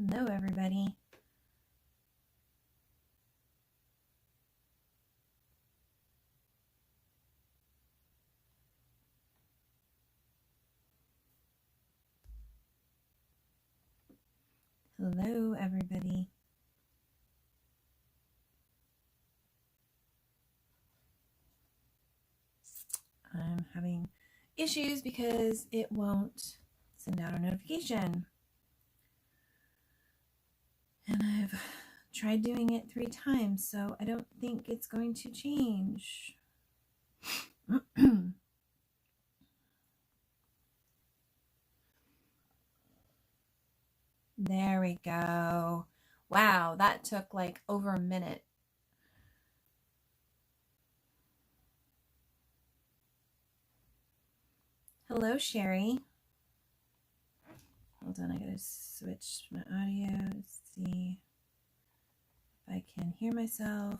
Hello, everybody. Hello, everybody. I'm having issues because it won't send out a notification. And I've tried doing it 3 times, so I don't think it's going to change. There we go. Wow, that took like over a minute. Hello, Sherry. Hold on, I gotta switch my audio to see if I can hear myself.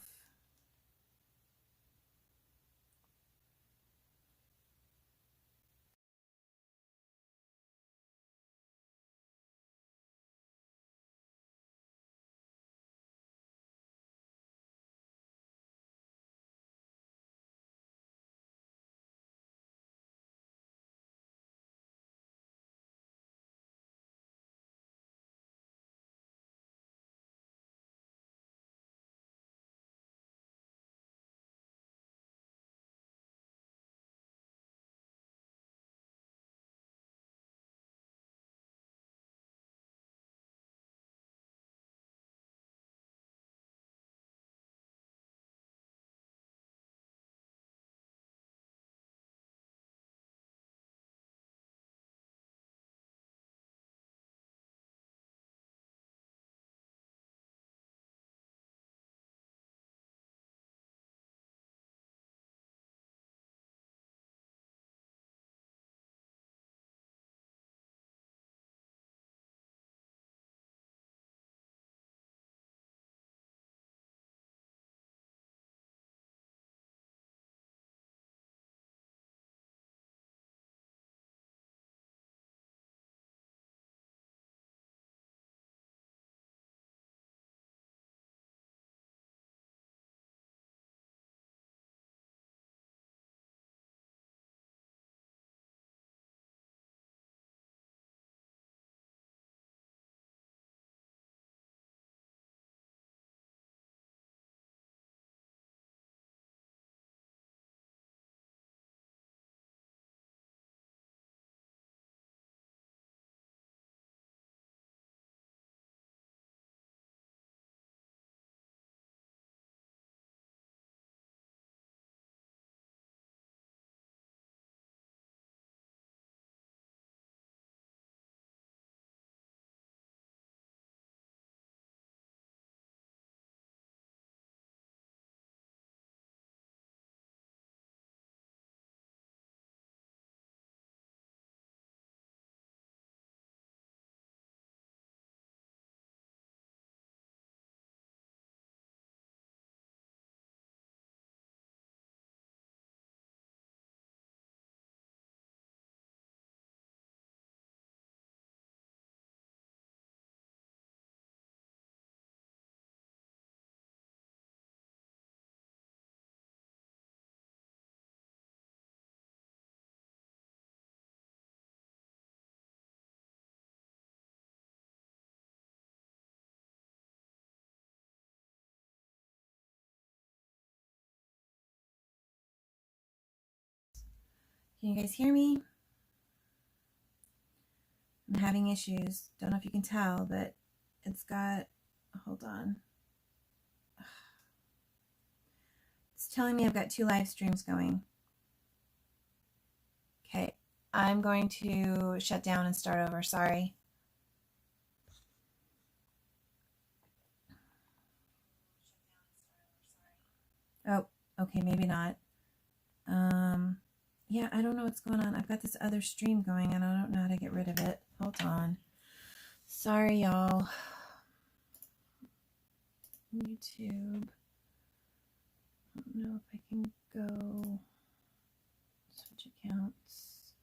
Can you guys hear me? I'm having issues. Don't know if you can tell, but it's got, hold on. It's telling me I've got 2 live streams going. Okay, I'm going to shut down and start over. Sorry. Oh, okay, maybe not. Yeah, I don't know what's going on. I've got this other stream going and I don't know how to get rid of it. Hold on. Sorry, y'all. YouTube. I don't know if I can go switch accounts.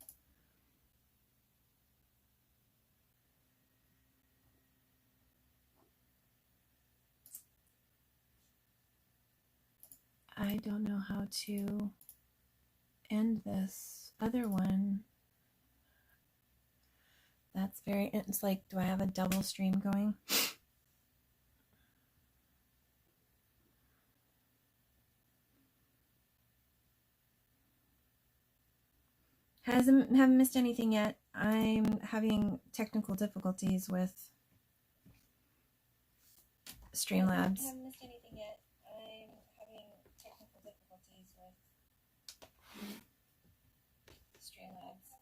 I don't know how to end this other one. That's very, it's like, do I have a double stream going? Haven't missed anything yet. I'm having technical difficulties with Streamlabs. Haven't missed anything yet. I'm having technical difficulties with Streamlabs.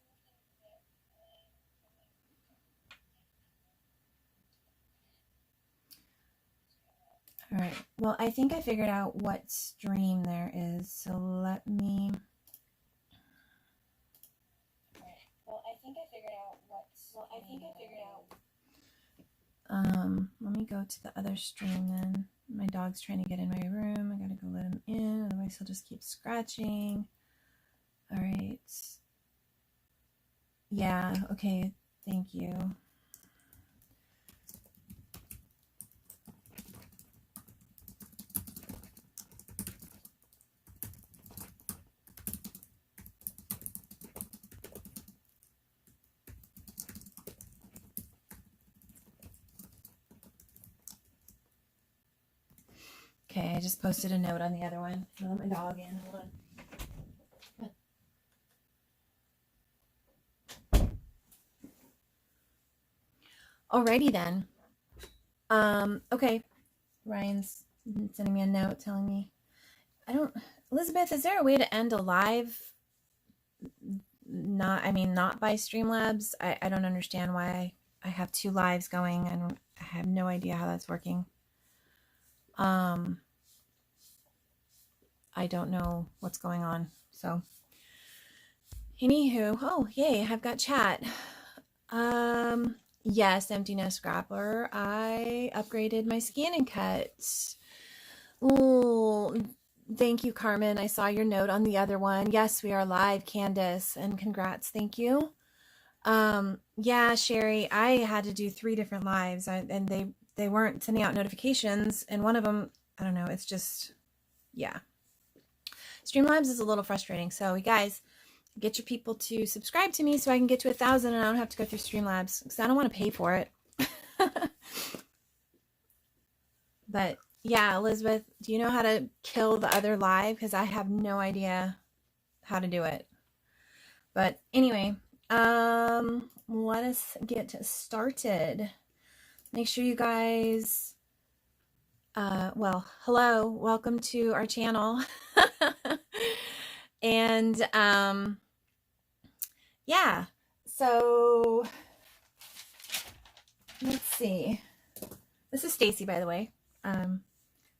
All right. Well, I think I figured out what stream there is. So let me. Well, I think I figured out what. Well, I think I figured out. Let me go to the other stream then. My dog's trying to get in my room. I gotta go let him in, otherwise he'll just keep scratching. All right. Yeah. Okay. Thank you. Okay, I just posted a note on the other one. I'll let my dog in. Hold on. Alrighty then. Okay. Ryan's sending me a note telling me. Elizabeth, is there a way to end a live? Not by Streamlabs. I don't understand why I have two lives going and I have no idea how that's working. I don't know what's going on. So, anywho, oh yay, I've got chat. Yes, Empty Nest Grappler. I upgraded my ScanNCut. Ooh, thank you, Carmen. I saw your note on the other one. Yes, we are live, Candace, and congrats. Thank you. Yeah, Sherry, I had to do 3 different lives, and they weren't sending out notifications, and one of them, I don't know, it's just, yeah. Streamlabs is a little frustrating, so you guys, get your people to subscribe to me so I can get to 1,000 and I don't have to go through Streamlabs, because I don't want to pay for it. But, yeah, Elizabeth, do you know how to kill the other live? Because I have no idea how to do it. But, anyway, let us get started. Make sure you guys, well, hello, welcome to our channel. And, yeah, so, let's see. This is Stacy, by the way.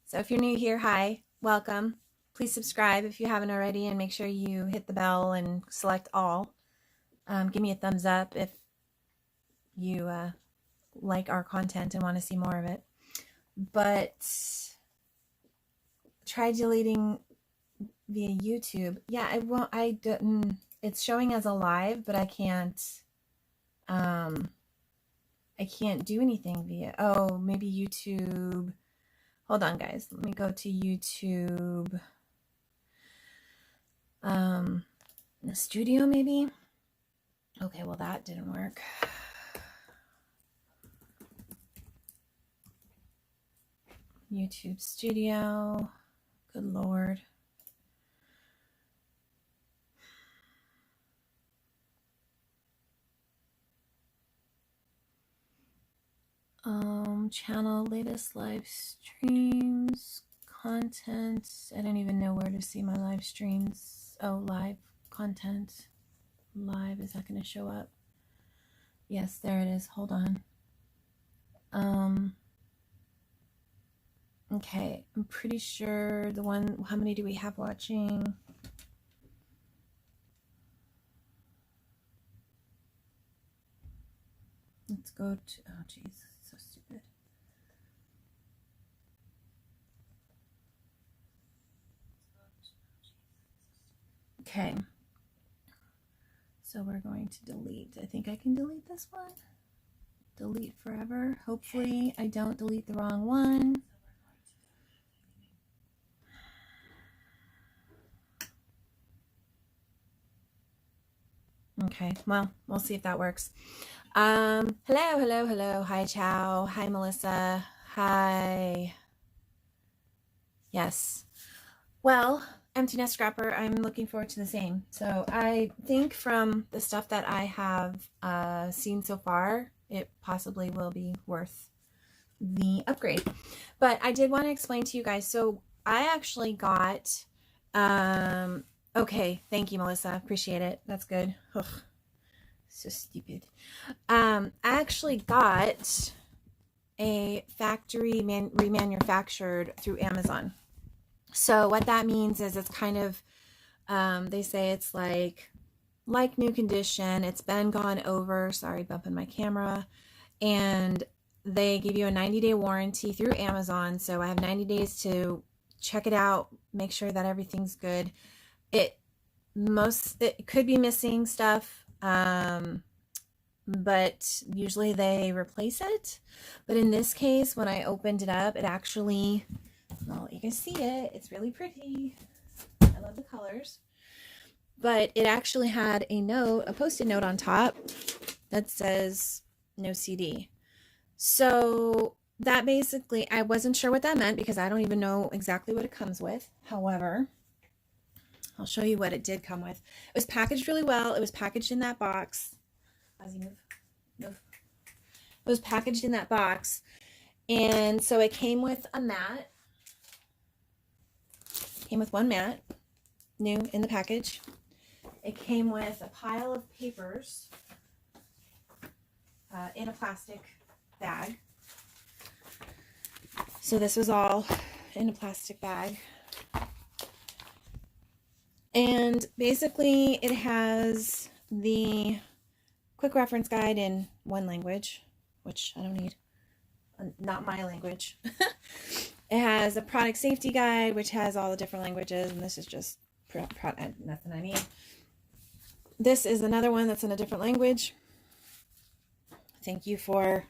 So if you're new here, hi, welcome. Please subscribe if you haven't already, and make sure you hit the bell and select all. Give me a thumbs up if you like our content and want to see more of it. But try deleting via YouTube. Yeah, I won't. I didn't. It's showing as a live, but I can't. I can't do anything via. Oh, maybe YouTube. Hold on, guys. Let me go to YouTube. The studio, maybe. Okay, well that didn't work. YouTube Studio. Good Lord. Channel, latest live streams, content. I don't even know where to see my live streams. Oh, live content. Live, is that going to show up? Yes, there it is. Hold on. Okay, I'm pretty sure the one, how many do we have watching? Let's go to, oh jeez, so stupid. Okay, so we're going to delete. I think I can delete this one. Delete forever. Hopefully I don't delete the wrong one. Okay, well, we'll see if that works. Hello. Hi, Chow. Hi, Melissa. Hi. Yes. Well, empty nest scrapper, I'm looking forward to the same. So I think from the stuff that I have seen so far, it possibly will be worth the upgrade. But I did want to explain to you guys. So I actually got, okay, thank you, Melissa. Appreciate it. That's good. Ugh, so stupid. I actually got a factory remanufactured through Amazon. So what that means is it's kind of, they say it's like new condition. It's been gone over. Sorry, bumping my camera. And they give you a 90-day warranty through Amazon. So I have 90 days to check it out, make sure that everything's good. It could be missing stuff, but usually they replace it. But in this case, when I opened it up, it actually, well, you can see it. It's really pretty. I love the colors. But it actually had a note, a post-it note on top that says no CD. So that basically, I wasn't sure what that meant because I don't even know exactly what it comes with. However, I'll show you what it did come with. It was packaged really well. It was packaged in that box. It was packaged in that box. And so it came with a mat. Came with one mat, new in the package. It came with a pile of papers in a plastic bag. So this was all in a plastic bag. And basically it has the quick reference guide in one language, which I don't need, not my language. It has a product safety guide, which has all the different languages, and this is just nothing I need. This is another one that's in a different language. Thank you for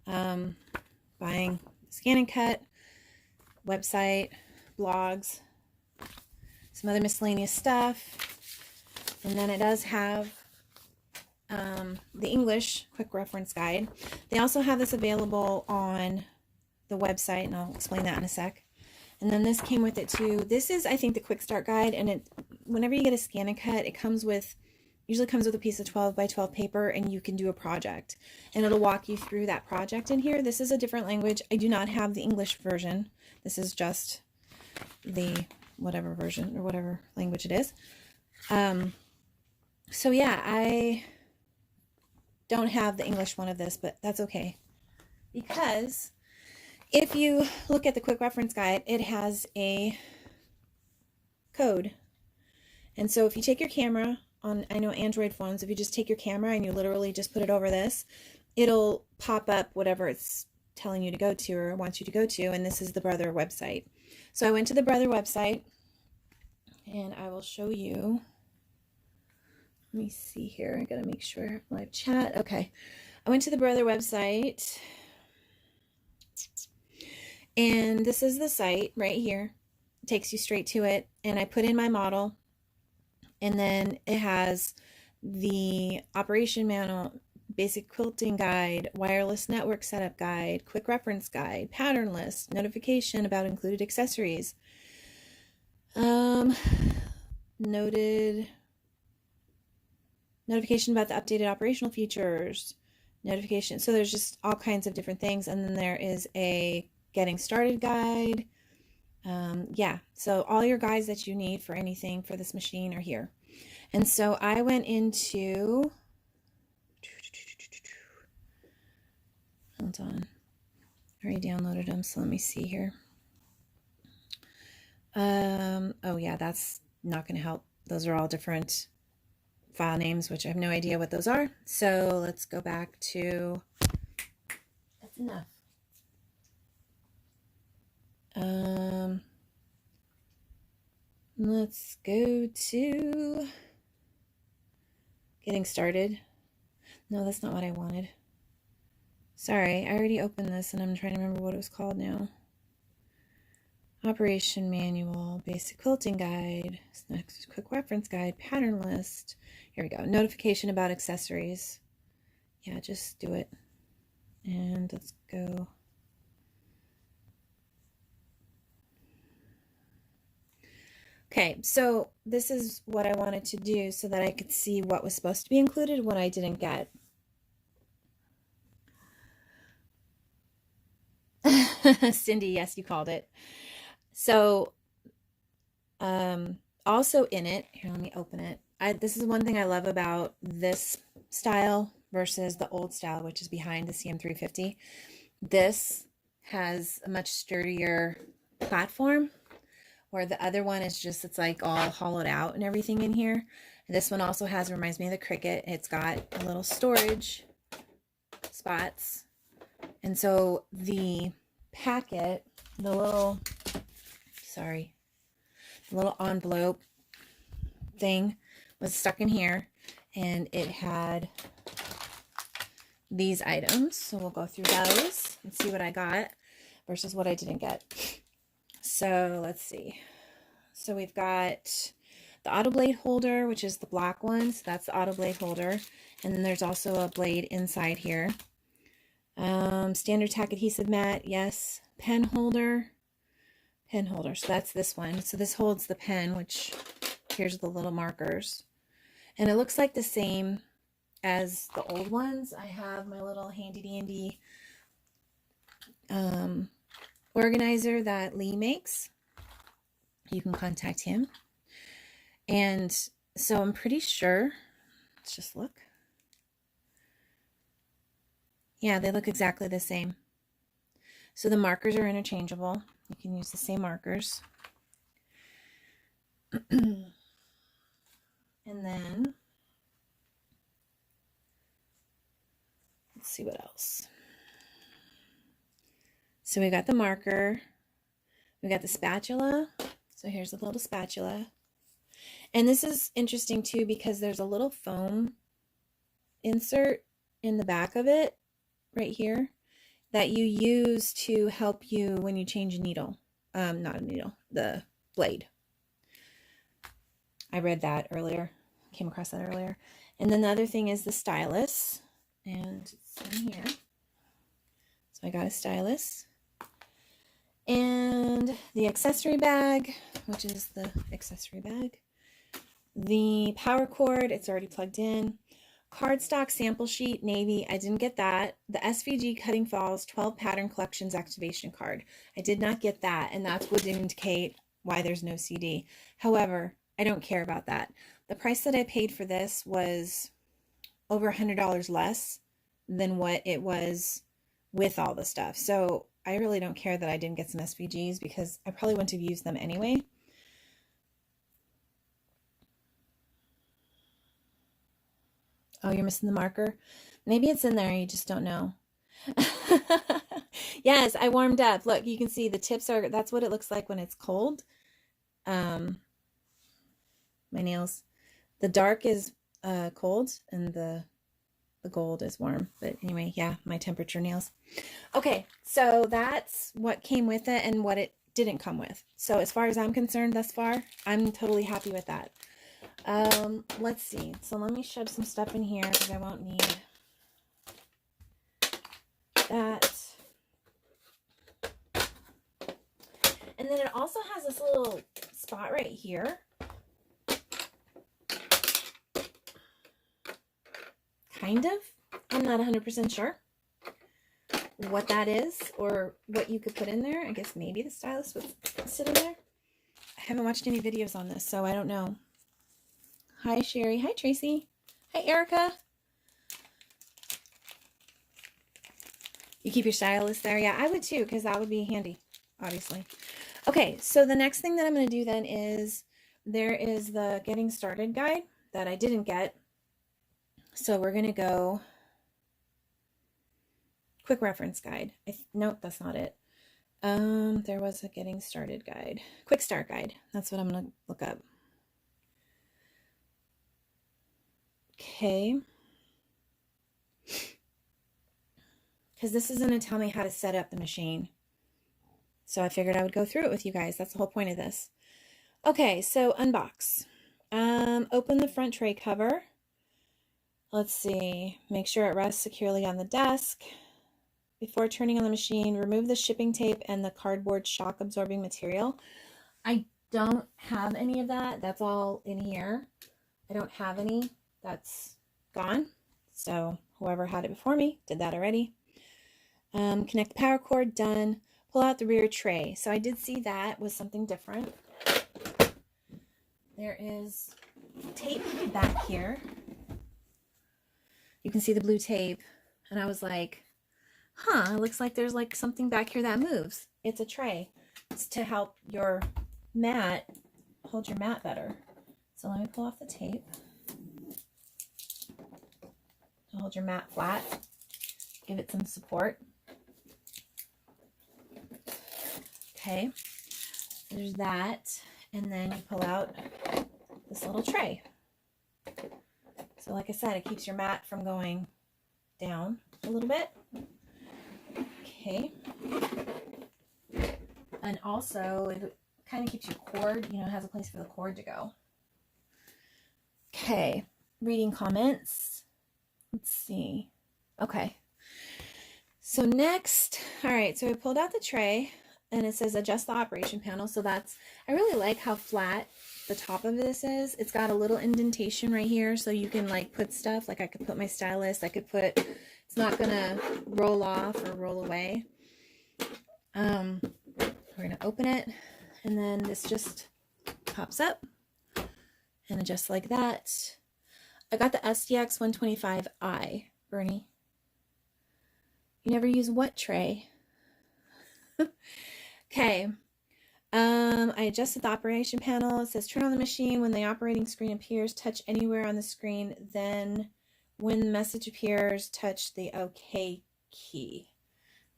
buying ScanNCut, website, blogs, some other miscellaneous stuff. And then it does have the English quick reference guide. They also have this available on the website, and I'll explain that in a sec. And then this came with it too. This is, I think, the quick start guide, and whenever you get a ScanNCut, it usually comes with a piece of 12 by 12 paper, and you can do a project, and it'll walk you through that project in here. This is a different language. I do not have the English version. This is just the whatever version or whatever language it is. So yeah, I don't have the English one of this, but that's okay, because if you look at the quick reference guide, it has a code. And so if you take your camera on, I know Android phones, if you just take your camera and you literally just put it over this, it'll pop up whatever it's telling you to go to or wants you to go to. And this is the Brother website. So I went to the Brother website, and I will show you. Let me see here. I gotta make sure live chat. Okay. I went to the Brother website, and this is the site right here. It takes you straight to it. And I put in my model, and then it has the operation manual, basic quilting guide, wireless network setup guide, quick reference guide, pattern list, notification about included accessories, notification about the updated operational features, notification. So there's just all kinds of different things. And then there is a getting started guide. Yeah, so all your guides that you need for anything for this machine are here. And so I went into, hold on, I already downloaded them, so let me see here. Oh yeah, that's not going to help. Those are all different file names, which I have no idea what those are. So let's go back to, that's enough. Let's go to getting started. No, that's not what I wanted. Sorry, I already opened this and I'm trying to remember what it was called now. Operation manual, basic quilting guide, next quick reference guide, pattern list. Here we go. Notification about accessories. Yeah, just do it. And let's go. Okay, so this is what I wanted to do so that I could see what was supposed to be included, what I didn't get. Cindy, yes, you called it. So, also in it, here, let me open it. This is one thing I love about this style versus the old style, which is behind the CM350. This has a much sturdier platform, where the other one is just, it's like all hollowed out and everything in here. And this one also has, reminds me of the Cricut. It's got a little storage spots. And so the packet, the little, sorry, the little envelope thing was stuck in here, and it had these items. So we'll go through those and see what I got versus what I didn't get. So let's see. So we've got the auto blade holder, which is the black one. So that's the auto blade holder. And then there's also a blade inside here. Standard tack adhesive mat. Yes. Pen holder. Pen holder. So that's this one. So this holds the pen, which here's the little markers. And it looks like the same as the old ones. I have my little handy dandy organizer that Lee makes. You can contact him. And so I'm pretty sure, let's just look. Yeah, they look exactly the same. So the markers are interchangeable. You can use the same markers. And then, let's see what else. So we got the marker. We got the spatula. So here's a little spatula. And this is interesting too, because there's a little foam insert in the back of it right here that you use to help you when you change a needle. Not a needle, the blade. I read that earlier, came across that earlier. And then the other thing is the stylus, and it's in here. So I got a stylus. And the accessory bag, which is the accessory bag. The power cord, it's already plugged in. Cardstock sample sheet, navy, I didn't get that. The SVG Cutting Falls 12 Pattern Collections activation card. I did not get that, and that would indicate why there's no CD. However, I don't care about that. The price that I paid for this was over $100 less than what it was with all the stuff. So I really don't care that I didn't get some SVGs, because I probably wouldn't have used them anyway. Oh, you're missing the marker? Maybe it's in there, you just don't know. Yes, I warmed up. Look, you can see the tips are, that's what it looks like when it's cold. My nails. The dark is cold, and the gold is warm. But anyway, yeah, my temperature nails. Okay, so that's what came with it and what it didn't come with. So as far as I'm concerned thus far, I'm totally happy with that. Let's see. So let me shove some stuff in here, because I won't need that. And then it also has this little spot right here. Kind of. I'm not 100% sure what that is or what you could put in there. I guess maybe the stylus would sit in there. I haven't watched any videos on this, so I don't know. Hi, Sherry. Hi, Tracy. Hi, Erica. You keep your stylus there? Yeah, I would too, because that would be handy, obviously. Okay, so the next thing that I'm going to do then is there is the getting started guide that I didn't get. So we're going to go quick reference guide. Nope, that's not it. There was a getting started guide. Quick start guide. That's what I'm going to look up. Okay. Because this is going to tell me how to set up the machine. So I figured I would go through it with you guys. That's the whole point of this. Okay, so unbox. Open the front tray cover. Let's see. Make sure it rests securely on the desk. Before turning on the machine, remove the shipping tape and the cardboard shock absorbing material. I don't have any of that. That's all in here. I don't have any. That's gone. So whoever had it before me did that already. Connect the power cord, done. Pull out the rear tray. So I did see that was something different. There is tape back here. You can see the blue tape. And I was like, huh, it looks like there's like something back here that moves. It's a tray. It's to help your mat, hold your mat better. So let me pull off the tape to hold your mat flat. Give it some support. Okay, there's that. And then you pull out this little tray. So like I said, it keeps your mat from going down a little bit. Okay. And also it kind of keeps your cord, you know, it has a place for the cord to go. Okay, reading comments. Let's see. Okay. So next, all right, so I pulled out the tray and it says adjust the operation panel. So that's, I really like how flat the top of this is. It's got a little indentation right here so you can like put stuff, like I could put my stylus, I could put, it's not gonna roll off or roll away. We're gonna open it and then this just pops up and adjusts like that. I got the SDX125i, Bernie. You never use what tray? Okay. I adjusted the operation panel. It says turn on the machine when the operating screen appears, touch anywhere on the screen, then when the message appears, touch the OK key.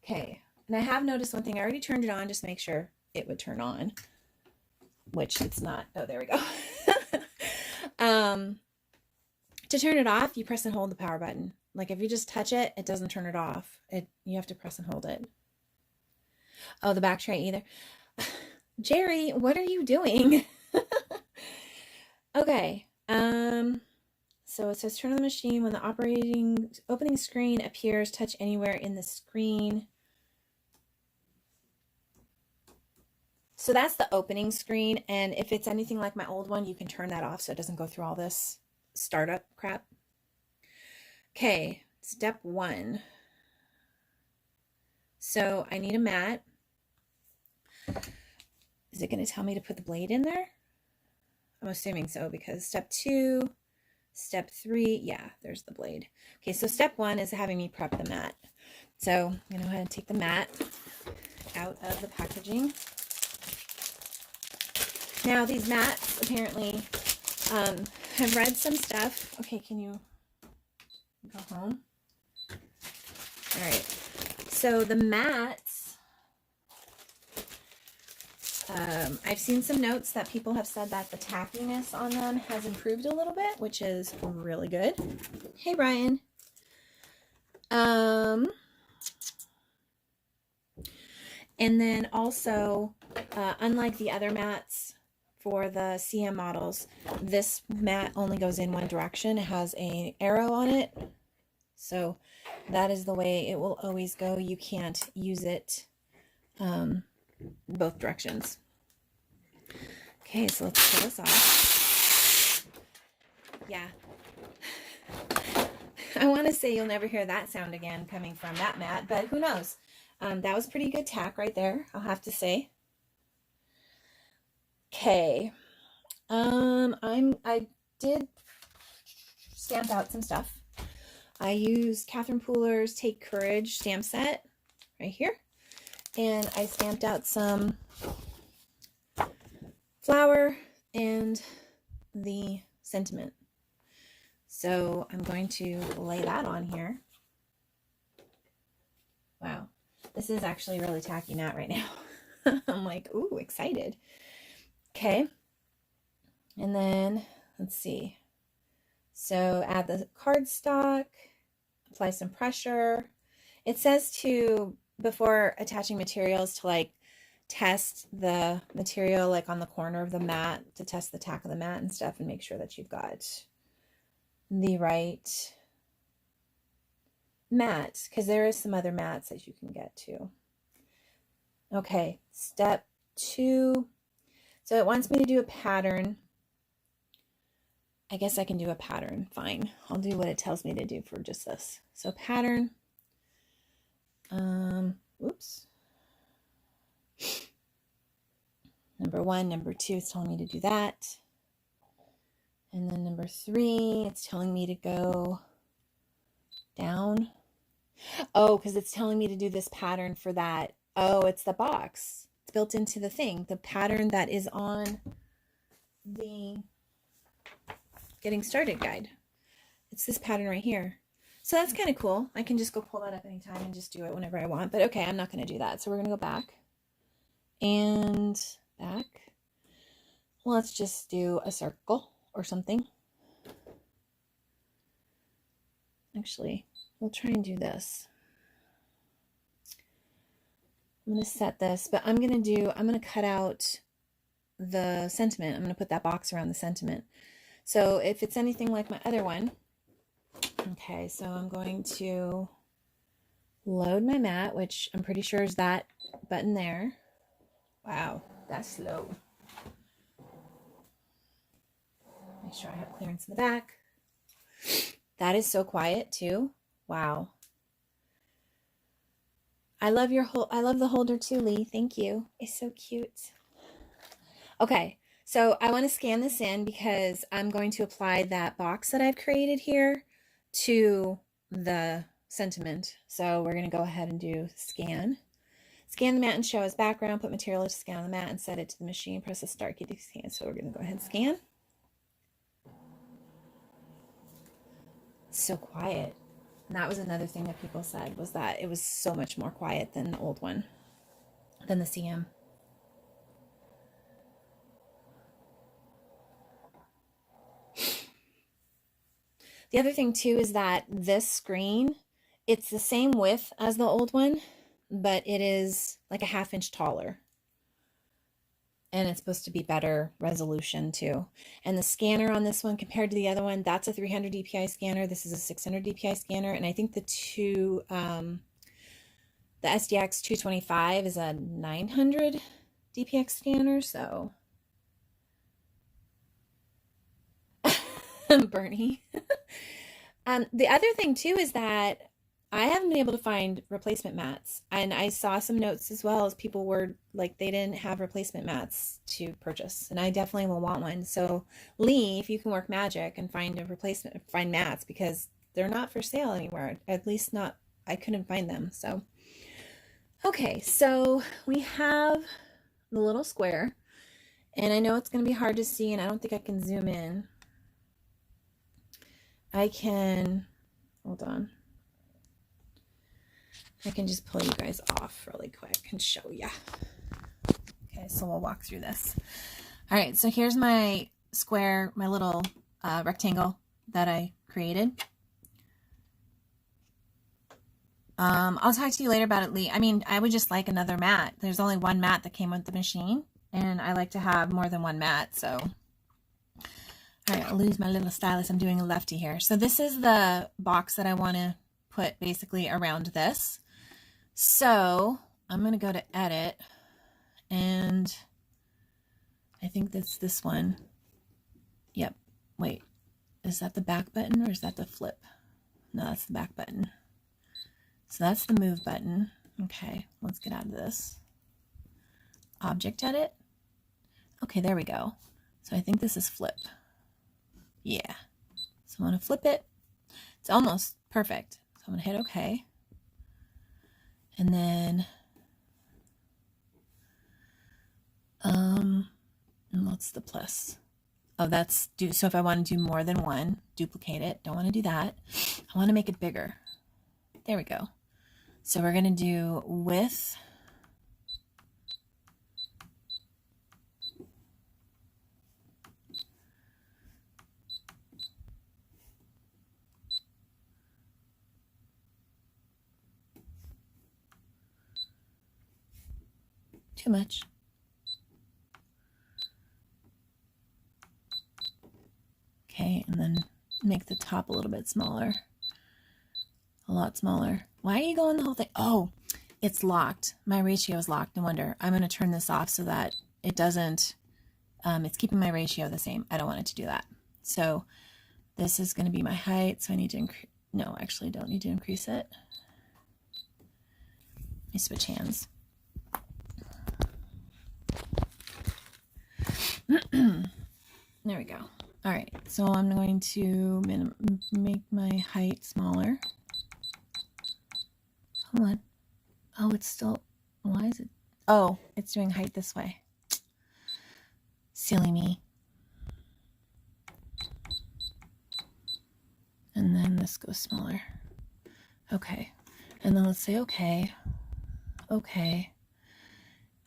Okay. And I have noticed one thing. I already turned it on just to make sure it would turn on, which it's not. Oh, there we go. To turn it off, you press and hold the power button. Like if you just touch it, it doesn't turn it off. You have to press and hold it. Oh, the back tray either. Jerry, what are you doing? Okay. So it says turn on the machine when the opening screen appears, touch anywhere in the screen. So that's the opening screen, and if it's anything like my old one, you can turn that off so it doesn't go through all this startup crap. Okay, step 1. So I need a mat. Is it going to tell me to put the blade in there? I'm assuming so because step 2, step 3, yeah, there's the blade. Okay, so step 1 is having me prep the mat. So I'm going to go ahead and take the mat out of the packaging. Now these mats apparently, I've read some stuff. Okay, can you go home? All right, so the mats, I've seen some notes that people have said that the tackiness on them has improved a little bit, which is really good. Hey, Brian. And then also, unlike the other mats for the CM models, this mat only goes in one direction. It has an arrow on it. So that is the way it will always go. You can't use it both directions. Okay, so let's pull this off. Yeah. I want to say you'll never hear that sound again coming from that mat, but who knows? That was pretty good tack right there, I'll have to say. Okay. I did stamp out some stuff. I used Catherine Pooler's Take Courage stamp set right here. And I stamped out some flower and the sentiment. So I'm going to lay that on here. Wow. This is actually really tacky mat right now. I'm like, ooh, excited. Okay. And then, let's see. So add the cardstock, apply some pressure. It says to, before attaching materials, to like test the material like on the corner of the mat to test the tack of the mat and stuff and make sure that you've got the right mat, because there is some other mats that you can get too. Okay, step 2. So it wants me to do a pattern. I guess I can do a pattern. Fine. I'll do what it tells me to do for just this. So pattern. Oops. Number 1, number 2, it's telling me to do that. And then number 3, it's telling me to go down. Oh, because it's telling me to do this pattern for that. Oh, it's the box. It's built into the thing. The pattern that is on the Getting Started guide. It's this pattern right here. So that's kind of cool. I can just go pull that up anytime and just do it whenever I want. But okay, I'm not going to do that. So we're going to go back and back. Well, let's just do a circle or something. Actually, we'll try and do this. I'm going to set this, but I'm going to cut out the sentiment. I'm going to put that box around the sentiment. So if it's anything like my other one, okay, so I'm going to load my mat, which I'm pretty sure is that button there. Wow, that's slow. Make sure I have clearance in the back. That is so quiet too. Wow. I love the holder too, Lee. Thank you. It's so cute. Okay, so I want to scan this in because I'm going to apply that box that I've created here to the sentiment. So we're going to go ahead and do scan. Scan the mat and show as background. Put material to scan on the mat and set it to the machine. Press the start key to scan. So we're going to go ahead and scan. It's so quiet. And that was another thing that people said, was that it was so much more quiet than the old one, than the CM. The other thing too is that this screen, it's the same width as the old one, but it is like a 1/2 inch taller. And it's supposed to be better resolution too. And the scanner on this one compared to the other one, that's a 300 DPI scanner. This is a 600 DPI scanner. And I think the SDX125i is a 900 DPX scanner. So Bernie. The other thing too is that I haven't been able to find replacement mats, and I saw some notes as well as people were like they didn't have replacement mats to purchase, and I definitely will want one. So Lee, if you can work magic and find mats, because they're not for sale anywhere, at least not, I couldn't find them. So okay, so we have the little square, and I know it's going to be hard to see, and I don't think I can zoom in. I can, hold on. I can just pull you guys off really quick and show you. Okay, so we'll walk through this. All right, so here's my square, my little rectangle that I created. I'll talk to you later about it, Lee. I mean, I would just like another mat. There's only one mat that came with the machine, and I like to have more than one mat, so. All right, I'll lose my little stylus. I'm doing a lefty here. So this is the box that I want to put basically around this. So I'm going to go to edit, and I think that's this one. Yep. Wait, is that the back button or is that the flip? No, that's the back button. So that's the move button. Okay, let's get out of this. Object edit. Okay, there we go. So I think this is flip. Yeah. So I'm going to flip it. It's almost perfect. So I'm going to hit OK. And then, and what's the plus? Oh, that's do. So if I want to do more than one, duplicate it. Don't want to do that. I want to make it bigger. There we go. So we're going to do width. Too much. Okay, and then make the top a little bit smaller. A lot smaller. Why are you going the whole thing? Oh, it's locked. My ratio is locked. No wonder. I'm going to turn this off so that it doesn't, it's keeping my ratio the same. I don't want it to do that. So this is going to be my height. So I need to increase, no, actually I don't need to increase it. Let me switch hands. There we go. All right, so I'm going to make my height smaller. Come on. Oh, it's still, why is it? Oh, it's doing height this way. Silly me. And then this goes smaller. Okay. And then let's say okay. Okay.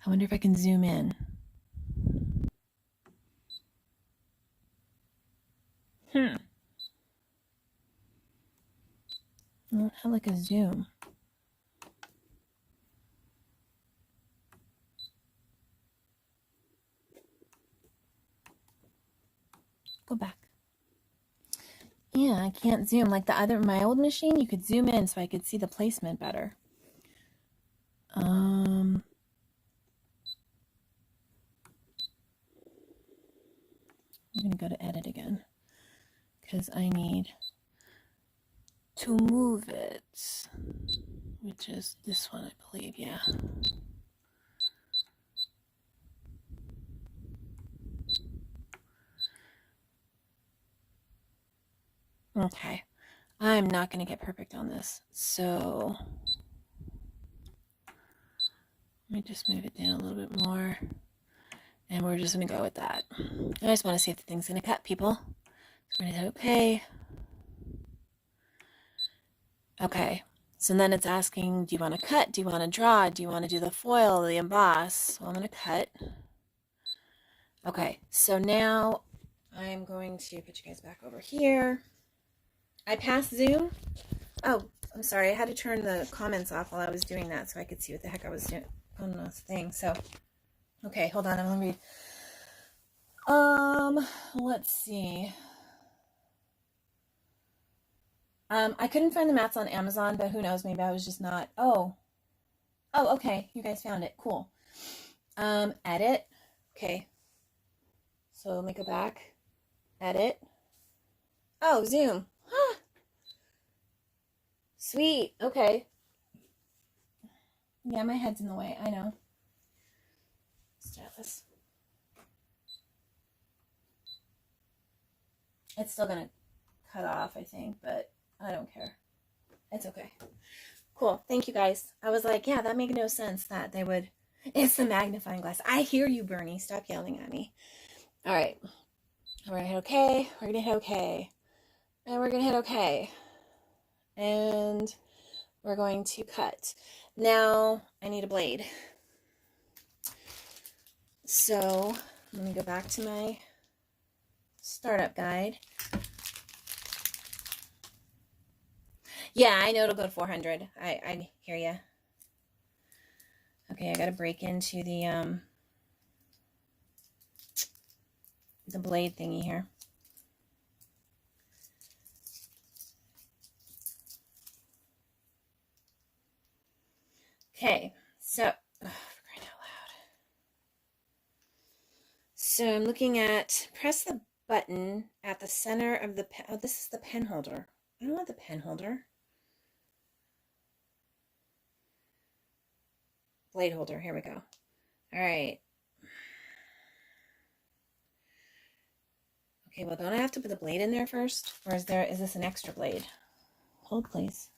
I wonder if I can zoom in. I don't have like a zoom. Go back. Yeah, I can't zoom. Like my old machine, you could zoom in so I could see the placement better. I'm going to go to edit again because I need to move it, which is this one, I believe. Yeah. Okay. I'm not going to get perfect on this, so let me just move it down a little bit more, and we're just going to go with that. I just want to see if the thing's going to cut, people. So we're going to hit okay. Okay, so then it's asking, do you want to cut? Do you want to draw? Do you want to do the foil, the emboss? So I'm going to cut. Okay, so now I'm going to put you guys back over here. I passed Zoom. Oh, I'm sorry. I had to turn the comments off while I was doing that so I could see what the heck I was doing on this thing. So, okay, hold on. I'm going to read. Let's see. I couldn't find the mats on Amazon, but who knows? Maybe I was just not. Oh, okay. You guys found it. Cool. Edit. Okay. So let me go back. Edit. Oh, Zoom. Huh. Sweet. Okay. Yeah, my head's in the way. I know. Stylus. It's still going to cut off, I think, but I don't care. It's okay. Cool. Thank you, guys. I was like, yeah, that made no sense that they would. It's the magnifying glass. I hear you, Bernie. Stop yelling at me. All right. We're going to hit okay. We're going to hit okay. And we're going to hit okay. And we're going to cut. Now, I need a blade. So, let me go back to my startup guide. Yeah, I know it'll go to 400. I hear ya. Okay, I got to break into the blade thingy here. Okay, so, for crying out loud. So I'm looking at, press the button at the center of the pen. Oh, this is the pen holder. I don't want the pen holder. Blade holder, here we go. All right. Okay, well, don't I have to put the blade in there first? Or is this an extra blade? Hold, please.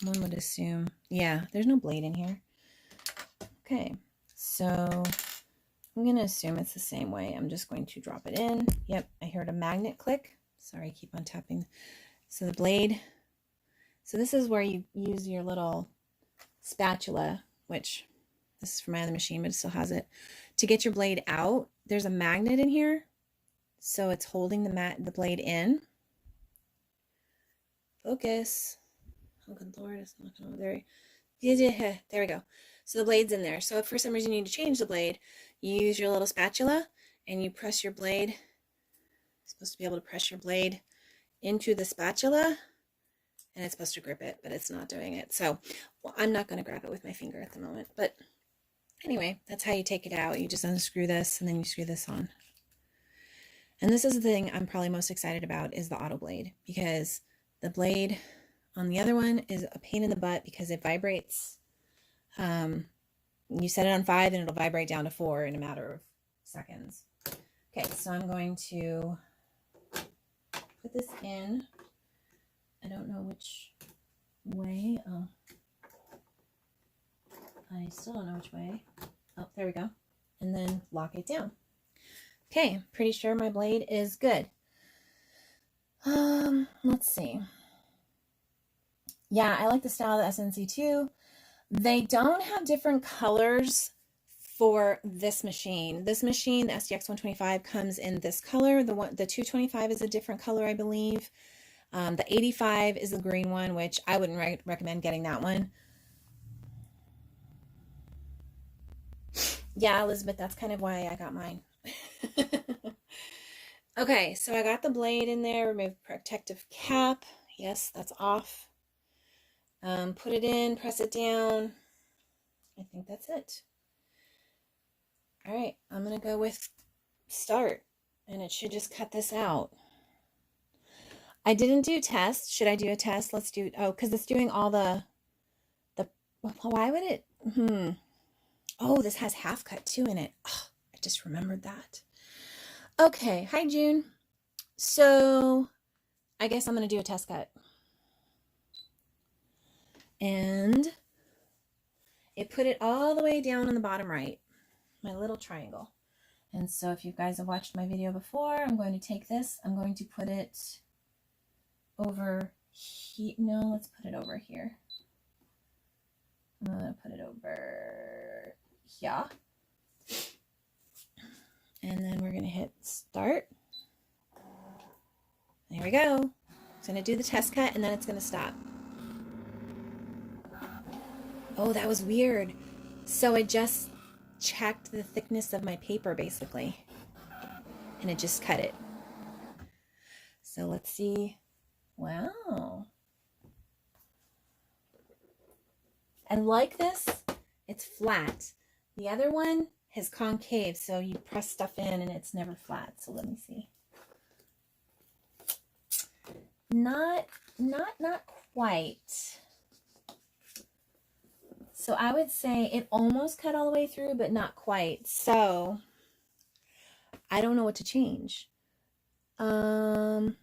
One would assume. Yeah, there's no blade in here. Okay, so I'm going to assume it's the same way. I'm just going to drop it in. Yep, I heard a magnet click. Sorry, I keep on tapping. So the blade. So this is where you use your little spatula, which this is for my other machine, but it still has it. To get your blade out, there's a magnet in here. So it's holding the blade in. Focus. Oh, good Lord, it's not going to there. There we go. So the blade's in there. So if for some reason you need to change the blade, you use your little spatula and you press your blade. You're supposed to be able to press your blade into the spatula and it's supposed to grip it, but it's not doing it. So well, I'm not going to grab it with my finger at the moment. But anyway, that's how you take it out. You just unscrew this and then you screw this on. And this is the thing I'm probably most excited about is the auto blade, because the blade on the other one is a pain in the butt because it vibrates. You set it on 5 and it'll vibrate down to 4 in a matter of seconds. Okay, so I'm going to put this in. I don't know which way. Oh, I still don't know which way. Oh, there we go. And then lock it down. Okay, pretty sure my blade is good. Let's see. Yeah, I like the style of the SNC2. They don't have different colors for this machine. This machine, the SDX125, comes in this color. The 225 is a different color, I believe. The 85 is the green one, which I wouldn't recommend getting that one. Yeah, Elizabeth, that's kind of why I got mine. Okay, so I got the blade in there, remove protective cap. Yes, that's off. Put it in, press it down. I think that's it. All right, I'm going to go with start, and it should just cut this out. I didn't do test. Should I do a test? Let's do, oh, because it's doing all why would it, Oh, this has half cut too in it. Oh, I just remembered that. Okay, hi June. So I guess I'm going to do a test cut. And it put it all the way down on the bottom right, my little triangle. And so if you guys have watched my video before, I'm going to take this, I'm going to put it over here. No, let's put it over here. I'm going to put it over here. And then we're going to hit start. There we go. It's going to do the test cut and then it's going to stop. Oh, that was weird. So I just checked the thickness of my paper basically. And it just cut it. So let's see. Wow. I like this. It's flat. The other one is concave, so you press stuff in and it's never flat. So let me see. Not quite. So I would say it almost cut all the way through, but not quite. So I don't know what to change. So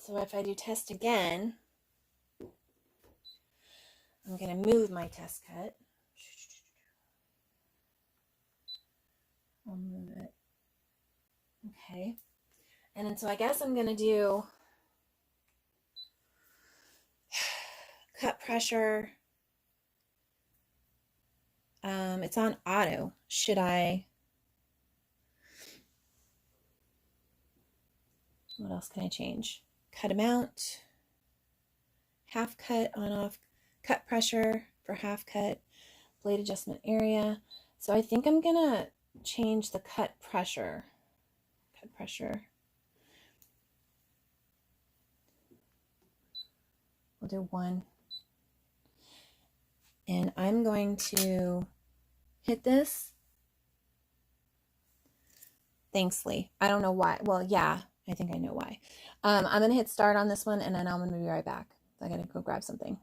if I do test again, I'm going to move my test cut. I'll move it. Okay. And then so I guess I'm going to do cut pressure. It's on auto. Should I? What else can I change? Cut amount, half cut, on off, cut pressure for half cut, blade adjustment area. So I think I'm gonna change the cut pressure. Cut pressure. We'll do 1. And I'm going to hit this. Thanks, Lee. I don't know why. Well, yeah, I think I know why. I'm going to hit start on this one, and then I'm going to be right back. I got to go grab something.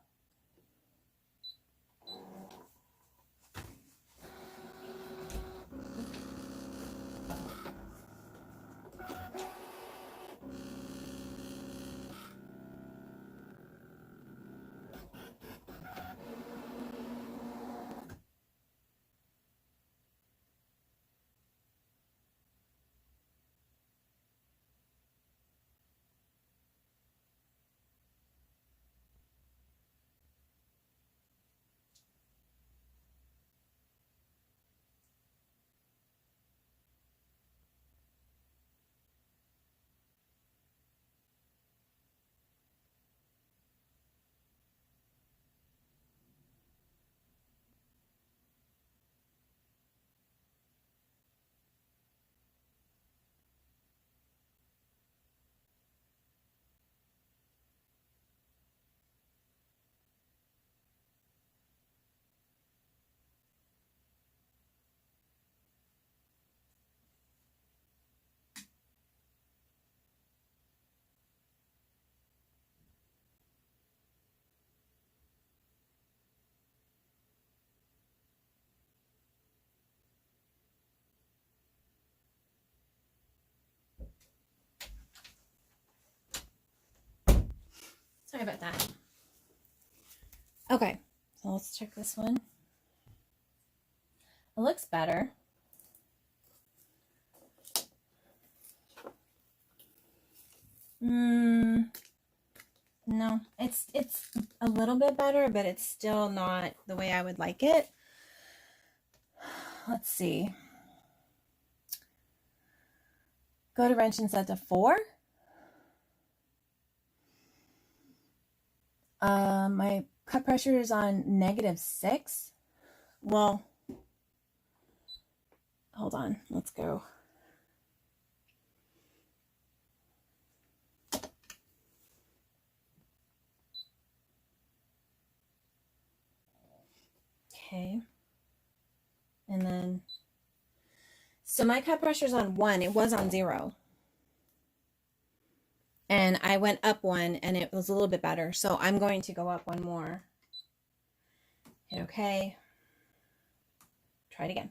Sorry about that. Okay, so let's check this one. It looks better. No, it's a little bit better, but it's still not the way I would like it. Let's see. Go to wrench and set to 4. My cut pressure is on -6. Well, hold on. Let's go. Okay. And then, so my cut pressure is on 1. It was on 0. And I went up 1 and it was a little bit better. So I'm going to go up 1 more. Hit OK. Try it again.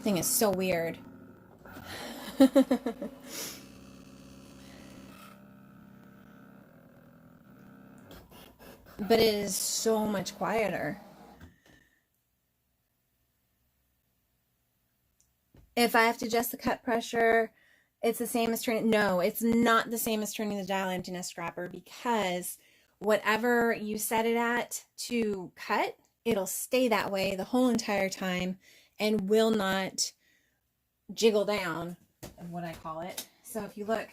Thing is so weird. But it is so much quieter. If I have to adjust the cut pressure, it's the same as turning. No, it's not the same as turning the dial emptiness scrapper, because whatever you set it at to cut, it'll stay that way the whole entire time and will not jiggle down, is what I call it. So if you look,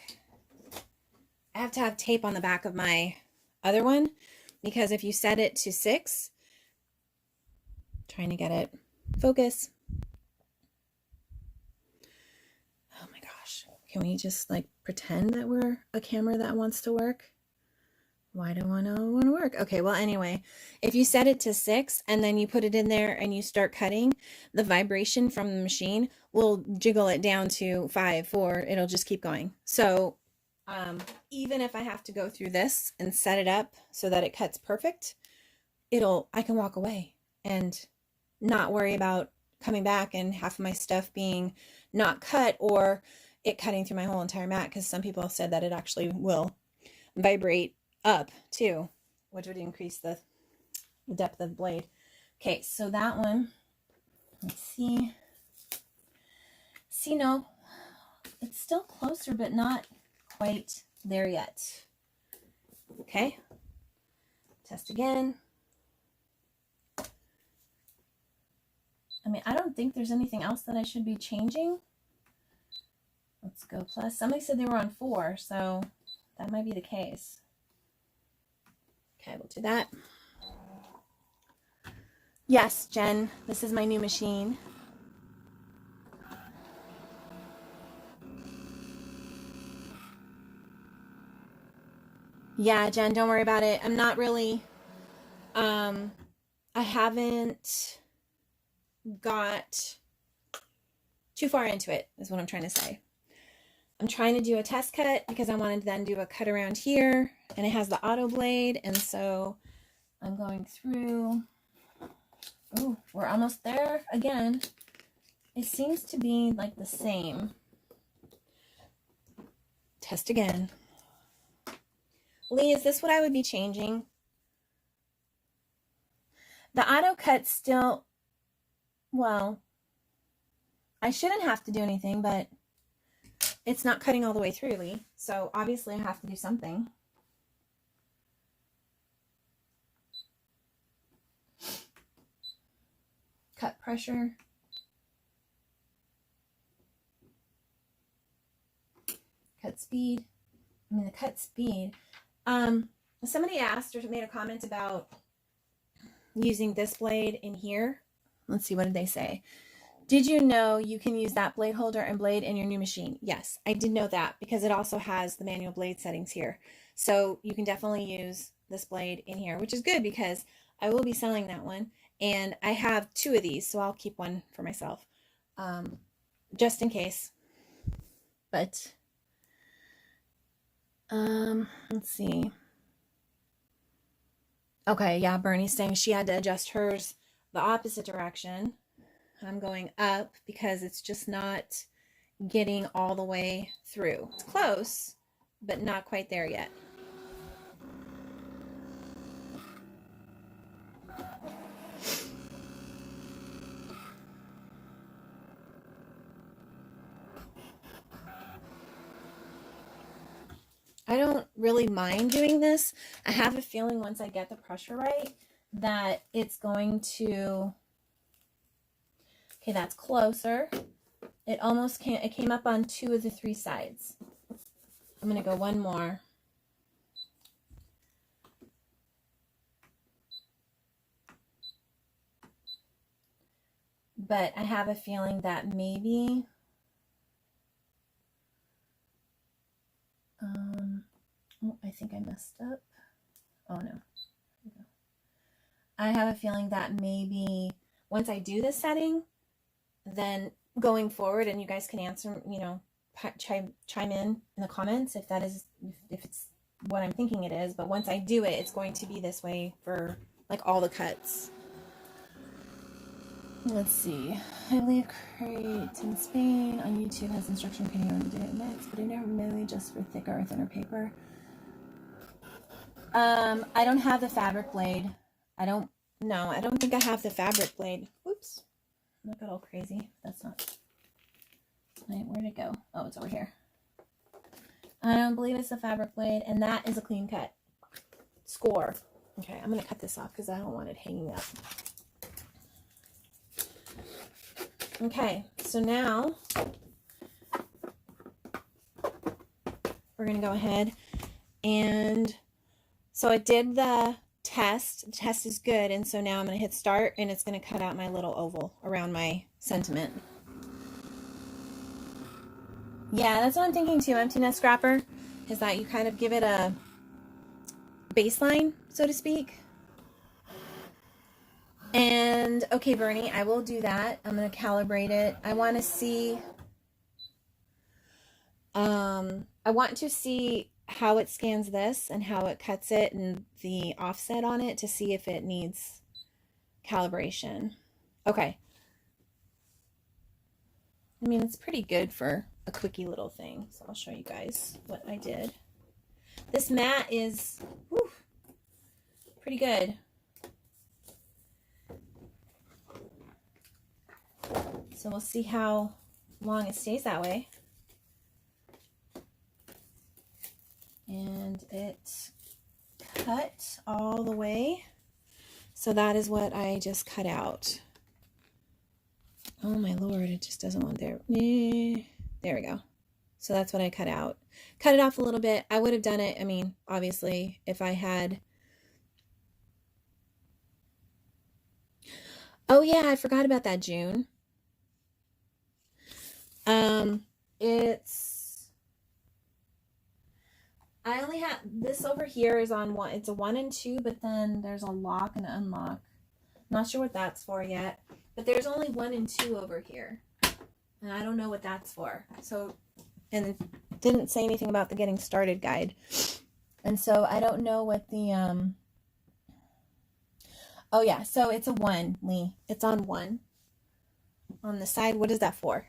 I have to have tape on the back of my other one, because if you set it to 6, trying to get it focus. Oh my gosh. Can we just like pretend that we're a camera that wants to work? Why do I want to work? Okay, well, anyway, if you set it to 6 and then you put it in there and you start cutting, the vibration from the machine will jiggle it down to 5, 4. It'll just keep going. So even if I have to go through this and set it up so that it cuts perfect, I can walk away and not worry about coming back and half of my stuff being not cut or it cutting through my whole entire mat, because some people have said that it actually will vibrate up too, which would increase the depth of the blade. Okay, so that one, let's see. See, no, it's still closer, but not quite there yet. Okay, test again. I mean, I don't think there's anything else that I should be changing. Let's go plus. Somebody said they were on 4, so that might be the case. Okay, we'll do that. Yes, Jen, this is my new machine. Yeah, Jen, don't worry about it. I'm not really, I haven't got too far into it, is what I'm trying to say. I'm trying to do a test cut because I wanted to then do a cut around here, and it has the auto blade, and so I'm going through. Oh, we're almost there again. It seems to be like the same. Test again. Lee, is this what I would be changing? The auto cut still, well, I shouldn't have to do anything, but it's not cutting all the way through, Lee. So obviously I have to do something. Cut pressure. Cut speed. I mean, the cut speed. Somebody asked or made a comment about using this blade in here. Let's see, what did they say? Did you know you can use that blade holder and blade in your new machine? Yes, I did know that, because it also has the manual blade settings here. So you can definitely use this blade in here, which is good because I will be selling that one. And I have 2 of these, so I'll keep one for myself, just in case. But let's see. Okay, yeah, Bernie's saying she had to adjust hers the opposite direction. I'm going up because it's just not getting all the way through. It's close, but not quite there yet. I don't really mind doing this. I have a feeling once I get the pressure right that it's going to, okay, that's closer. It almost came, it came up on 2 of the 3 sides. I'm going to go one more. But I have a feeling that maybe, oh, I think I messed up. Oh no. I have a feeling that maybe once I do this setting, then going forward, and you guys can answer, you know, chime in the comments if that is, if it's what I'm thinking it is. But once I do it, it's going to be this way for like all the cuts. Let's see. I believe Crate in Spain on YouTube has instruction for you on to do it next, but I never really just for thicker or thinner paper. I don't have the fabric blade. I don't think I have the fabric blade. Whoops. I got all crazy. That's not. Wait, where'd it go? Oh, it's over here. I don't believe it's the fabric blade, and that is a clean cut. Score. Okay, I'm going to cut this off because I don't want it hanging up. Okay, so now we're going to go ahead and so I did the test. The test is good, and so now I'm going to hit start, and it's going to cut out my little oval around my sentiment. Yeah, that's what I'm thinking too, Empty Nest Scrapper, is that you kind of give it a baseline, so to speak. And okay, Bernie, I will do that. I'm going to calibrate it. I want to see, I want to see how it scans this and how it cuts it and the offset on it to see if it needs calibration. Okay. I mean, it's pretty good for a quickie little thing. So I'll show you guys what I did. This mat is whew, pretty good. So we'll see how long it stays that way. And it cut all the way. So that is what I just cut out. Oh my Lord, it just doesn't want there. There we go. So that's what I cut out. Cut it off a little bit. I would have done it, I mean, obviously, if I had... Oh yeah, I forgot about that, June. I only have, this over here is on one, it's a 1 and 2, but then there's a lock and unlock. Not sure what that's for yet, but there's only 1 and 2 over here. And I don't know what that's for. So, and it didn't say anything about the getting started guide. And so I don't know what the, oh yeah, so it's a 1, Lee. It's on 1. On the side, what is that for?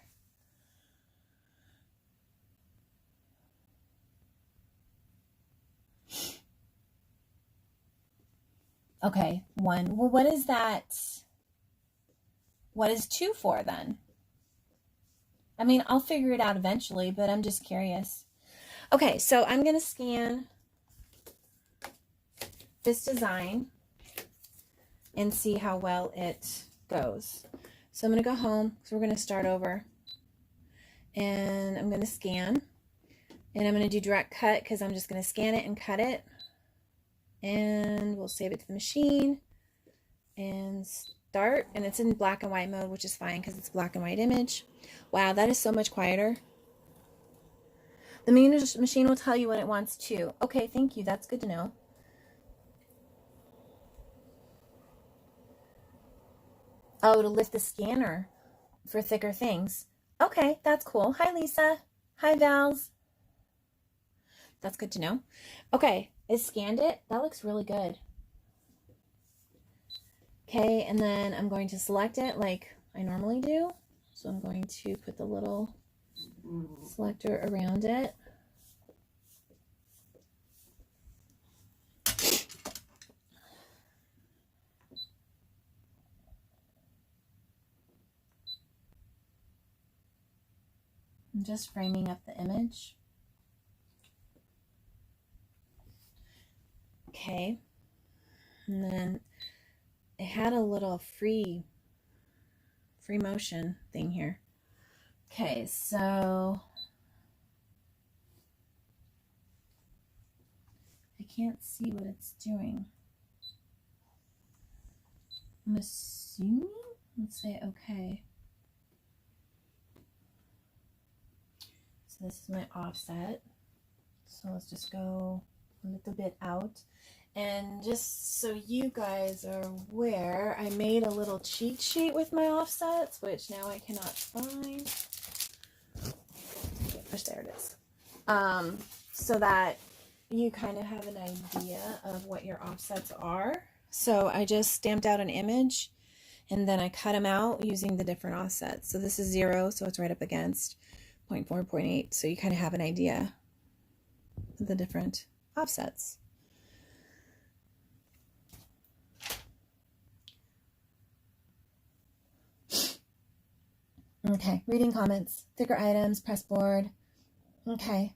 Okay, 1. Well, what is that? What is 2 for then? I mean, I'll figure it out eventually, but I'm just curious. Okay, so I'm going to scan this design and see how well it goes. So I'm going to go home, so we're going to start over. And I'm going to scan. And I'm going to do direct cut because I'm just going to scan it and cut it. And we'll save it to the machine and start. And it's in black and white mode, which is fine because it's a black and white image. Wow, that is so much quieter. The machine will tell you when it wants to. Okay, thank you. That's good to know. Oh, to lift the scanner for thicker things. Okay, that's cool. Hi, Lisa. Hi, Vals. That's good to know. Okay, it scanned it. That looks really good. Okay, and then I'm going to select it like I normally do. So I'm going to put the little selector around it. I'm just framing up the image. Okay. And then it had a little free motion thing here. Okay, so I can't see what it's doing. I'm assuming, let's say okay. So this is my offset. So let's just go a little bit out. And just so you guys are aware, I made a little cheat sheet with my offsets, which now I cannot find. Gosh, there it is. So that you kind of have an idea of what your offsets are. So I just stamped out an image and then I cut them out using the different offsets. So this is 0, so it's right up against 0.4, 0.8. So you kind of have an idea of the different offsets. Okay, reading comments, thicker items, press board. Okay.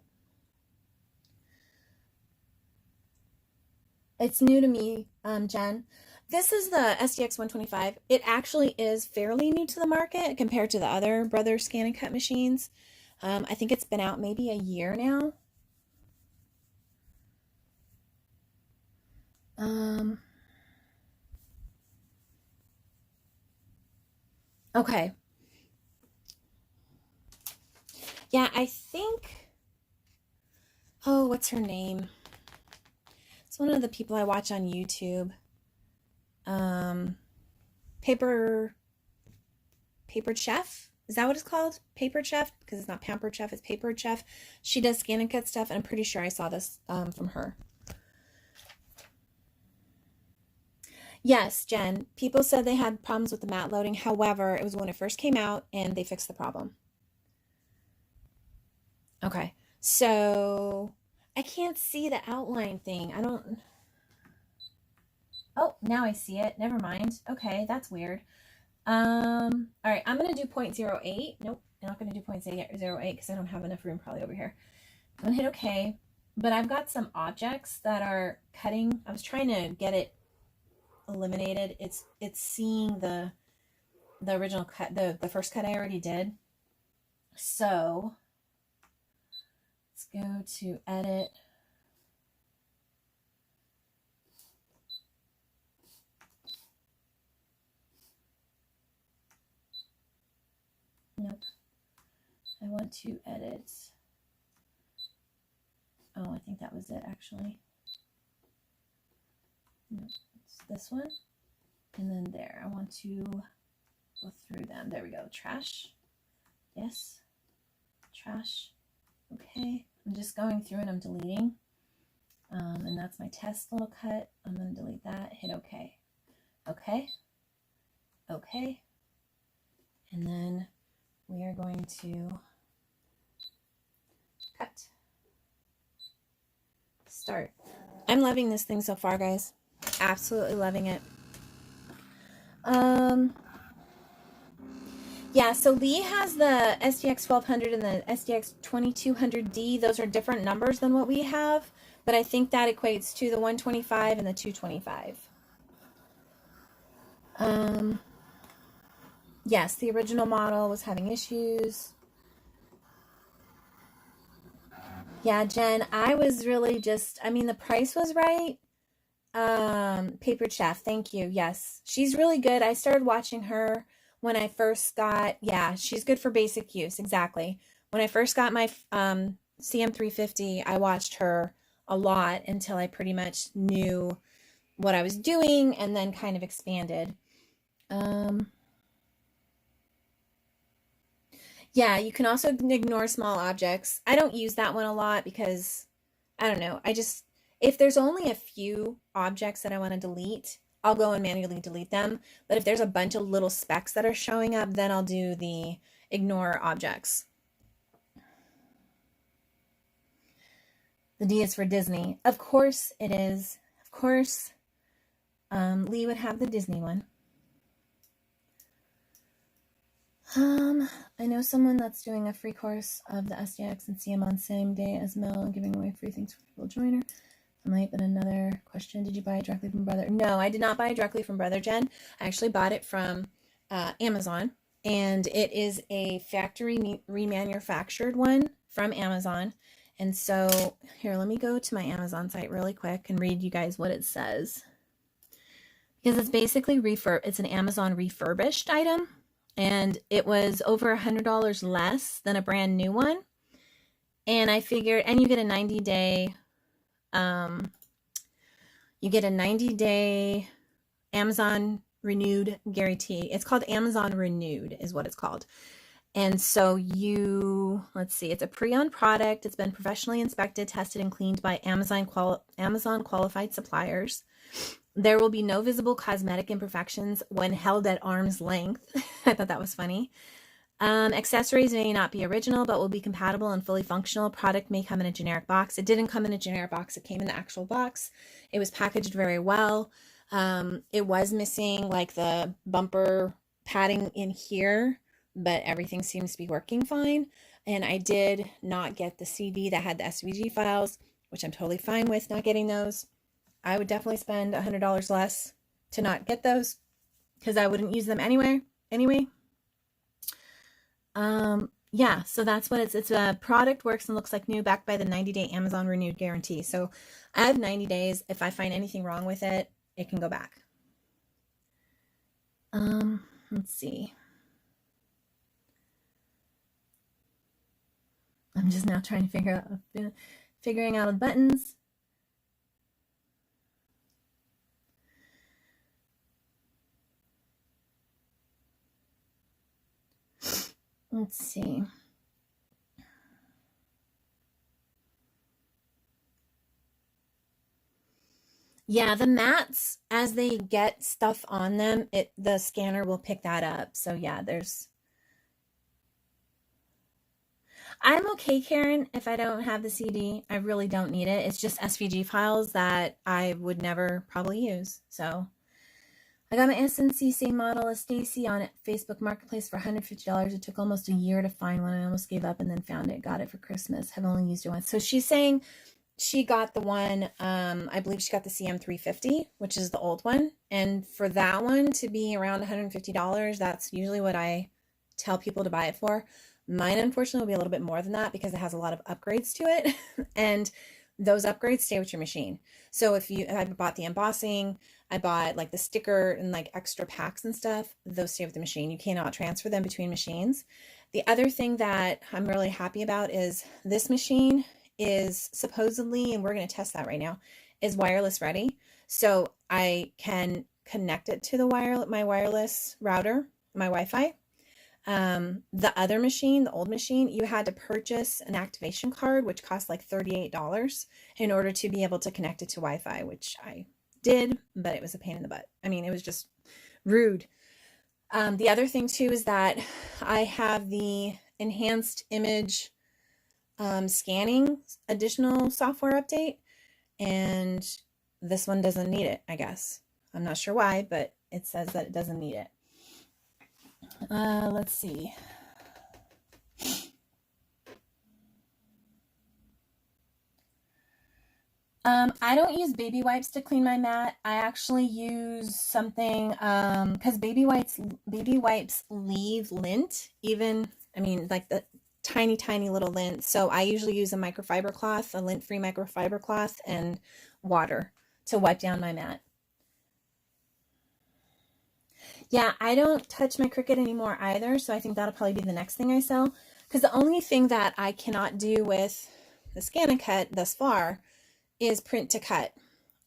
It's new to me, Jen. This is the SDX125. It actually is fairly new to the market compared to the other Brother ScanNCut machines. I think it's been out maybe a year now. Okay. Yeah, I think, oh, what's her name? It's one of the people I watch on YouTube. Paper Chef? Is that what it's called? Paper Chef? Because it's not Pampered Chef, it's Paper Chef. She does ScanNCut stuff, and I'm pretty sure I saw this from her. Yes, Jen. People said they had problems with the matte loading. However, it was when it first came out, and they fixed the problem. Okay, so I can't see the outline thing. I don't... Oh, now I see it. Never mind. Okay, that's weird. All right, I'm going to do 0.08. Nope, I'm not going to do 0.08 because I don't have enough room probably over here. I'm going to hit OK, but I've got some objects that are cutting. I was trying to get it eliminated. It's seeing the original cut, the first cut I already did. So let's go to edit. Nope. I want to edit. Oh, I think that was it actually. No, it's this one. And then there. I want to go through them. There we go. Trash. Yes. Trash. Okay. I'm just going through and I'm deleting. And that's my test little cut. I'm going to delete that. Hit OK. Okay. Okay. And then we are going to cut. Start. I'm loving this thing so far, guys. Absolutely loving it. Yeah, so Lee has the SDX1200 and the SDX2200D. Those are different numbers than what we have, but I think that equates to the 125 and the 225. Yes, the original model was having issues. Yeah, Jen, I was really just, I mean, the price was right. Paper Chef, thank you. Yes, she's really good. I started watching her when I first got, yeah, she's good for basic use, exactly. When I first got my CM350, I watched her a lot until I pretty much knew what I was doing and then kind of expanded. Yeah, you can also ignore small objects. I don't use that one a lot because, I don't know, if there's only a few objects that I want to delete, I'll go and manually delete them. But if there's a bunch of little specks that are showing up, then I'll do the ignore objects. The D is for Disney. Of course it is. Of course, Lee would have the Disney one. I know someone that's doing a free course of the SDX and CM on same day as Mel and giving away free things for people to join her. I might, but another question, did you buy it directly from Brother? No, I did not buy it directly from Brother Jen. I actually bought it from Amazon, and it is a factory remanufactured one from Amazon. And so here, let me go to my Amazon site really quick and read you guys what it says. Because it's basically it's an Amazon refurbished item, and it was over $100 less than a brand new one. And I figured, and you get a 90-day Amazon Renewed guarantee. It's called Amazon Renewed is what it's called. And so let's see, it's a pre-owned product. It's been professionally inspected, tested, and cleaned by Amazon qualified suppliers. There will be no visible cosmetic imperfections when held at arm's length. I thought that was funny. Accessories may not be original, but will be compatible and fully functional. Product may come in a generic box. It didn't come in a generic box. It came in the actual box. It was packaged very well. It was missing like the bumper padding in here, but everything seems to be working fine. And I did not get the CD that had the SVG files, which I'm totally fine with not getting those. I would definitely spend $100 less to not get those because I wouldn't use them anyway. Yeah, so that's what it's a product works and looks like new, backed by the 90-day Amazon Renewed guarantee. So I have 90 days. If I find anything wrong with it, it can go back. Let's see. I'm just now trying to figuring out the buttons. Let's see. Yeah, the mats, as they get stuff on them, the scanner will pick that up. So yeah, I'm okay, Karen, if I don't have the CD. I really don't need it. It's just SVG files that I would never probably use. So I got my SNC same model as Stacy on Facebook Marketplace for $150. It took almost a year to find one. I almost gave up and then found it. Got it for Christmas. Have only used it once. So she's saying she got the one, I believe she got the CM350, which is the old one. And for that one to be around $150, that's usually what I tell people to buy it for. Mine, unfortunately, will be a little bit more than that because it has a lot of upgrades to it. And those upgrades stay with your machine. So if I bought the embossing, I bought like the sticker and like extra packs and stuff, those stay with the machine. You cannot transfer them between machines. The other thing that I'm really happy about is this machine is supposedly, and we're going to test that right now, is wireless ready. So I can connect it to my wireless router, my Wi-Fi. The other machine, the old machine, you had to purchase an activation card, which cost like $38 in order to be able to connect it to Wi-Fi, which I did, but it was a pain in the butt. I mean, it was just rude. The other thing too is that I have the enhanced image scanning additional software update, and this one doesn't need it, I guess. I'm not sure why, but it says that it doesn't need it. Let's see. I don't use baby wipes to clean my mat. I actually use something, because baby wipes leave lint, like the tiny little lint. So I usually use a microfiber cloth, a lint-free microfiber cloth, and water to wipe down my mat. Yeah, I don't touch my Cricut anymore either, so I think that'll probably be the next thing I sell. Because the only thing that I cannot do with the ScanNCut thus far is print to cut,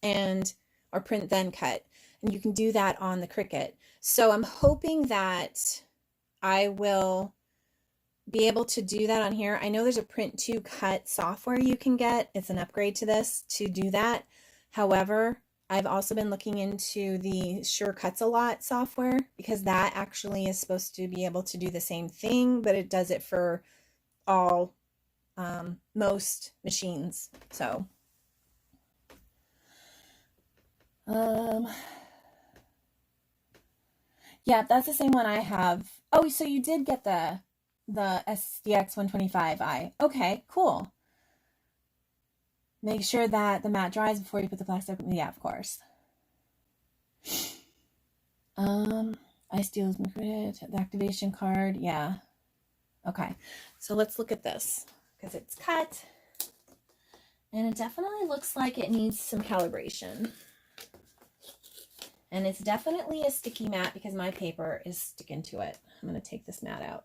or print then cut. And you can do that on the Cricut. So I'm hoping that I will be able to do that on here. I know there's a print to cut software you can get. It's an upgrade to this to do that. However, I've also been looking into the Sure Cuts a Lot software, because that actually is supposed to be able to do the same thing, but it does it for all most machines. So, yeah, that's the same one I have. Oh, so you did get the SDX125i. Okay, cool. Make sure that the mat dries before you put the plastic. Yeah, of course. Ice deals the activation card. Yeah. Okay. So let's look at this because it's cut and it definitely looks like it needs some calibration. And it's definitely a sticky mat because my paper is sticking to it. I'm going to take this mat out.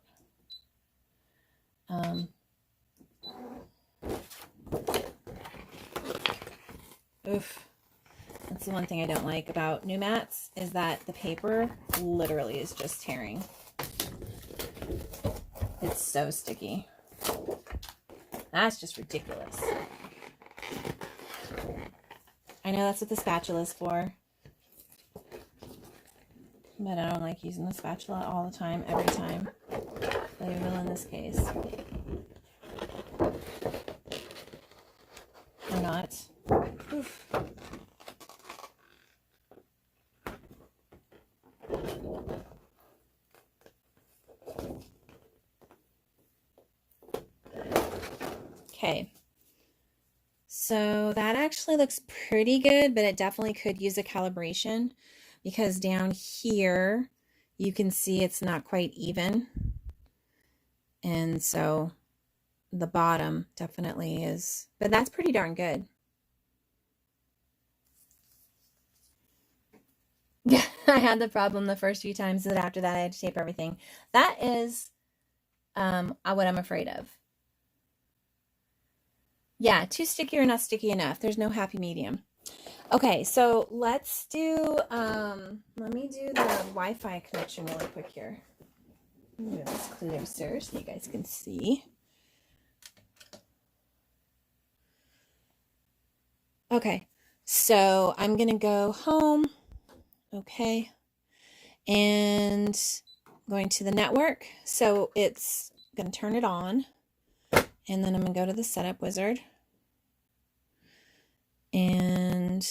Oof. That's the one thing I don't like about new mats is that the paper literally is just tearing. It's so sticky. That's just ridiculous. I know that's what the spatula is for. But I don't like using the spatula all the time, every time. But I will in this case. Or not. Oof. Okay. So that actually looks pretty good, but it definitely could use a calibration because down here you can see it's not quite even. And so the bottom definitely is, but that's pretty darn good. Yeah, I had the problem the first few times that after that I had to tape everything. That is what I'm afraid of. Yeah, too sticky or not sticky enough. There's no happy medium. Okay, so let's do, let me do the Wi-Fi connection really quick here. Move this closer so you guys can see. Okay, so I'm gonna go home. Okay, and going to the network. So it's gonna turn it on, and then I'm gonna go to the setup wizard. And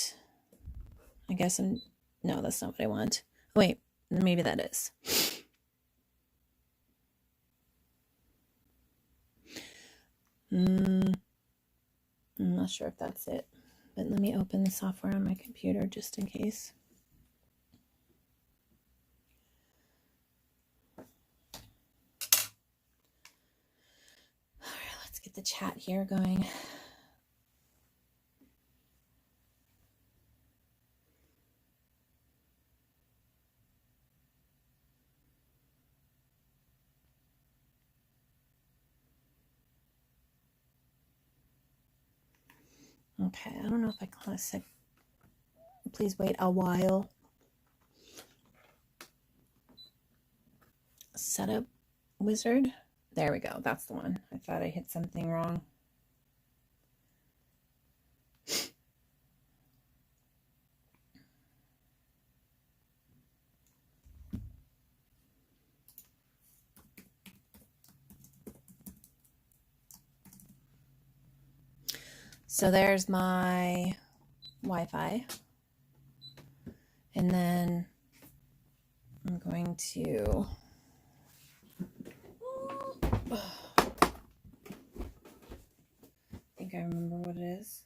I guess no, that's not what I want. Wait, maybe that is. I'm not sure if that's it, but let me open the software on my computer just in case. All right, let's get the chat here going. Okay, I don't know if I classic. Please wait a while. Setup wizard. There we go. That's the one. I thought I hit something wrong. So there's my Wi-Fi. And then I'm going to I think I remember what it is.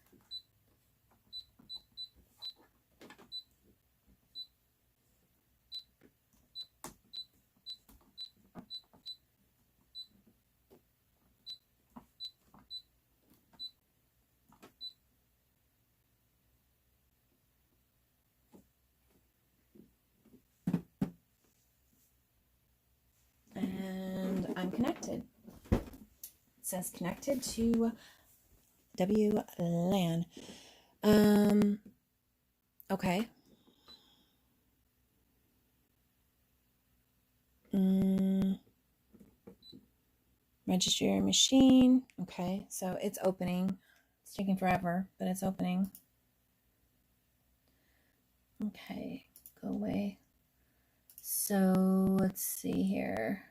And I'm connected. It says connected to WLAN. Okay. Register your machine. Okay, so it's opening. It's taking forever, but it's opening. Okay, go away. So let's see here.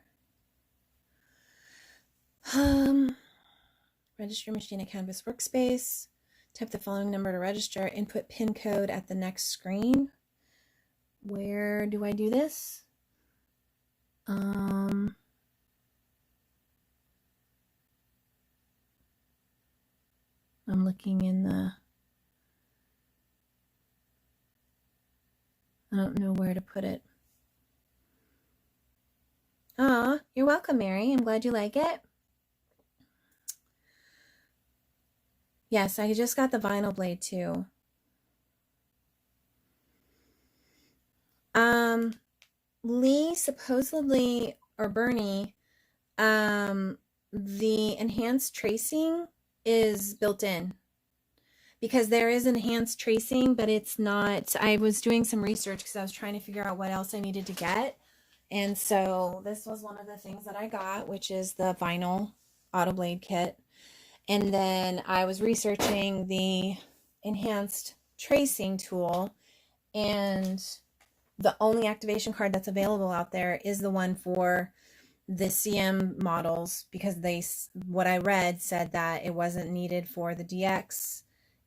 Register your machine at Canvas Workspace. Type the following number to register. Input PIN code at the next screen. Where do I do this? I'm looking in the... I don't know where to put it. Aw, you're welcome, Mary. I'm glad you like it. Yes, I just got the vinyl blade too. Lee supposedly, or Bernie, the enhanced tracing is built in. Because there is enhanced tracing, but it's not. I was doing some research because I was trying to figure out what else I needed to get. And so this was one of the things that I got, which is the vinyl auto blade kit. And then I was researching the enhanced tracing tool, and the only activation card that's available out there is the one for the CM models, because what I read said that it wasn't needed for the DX,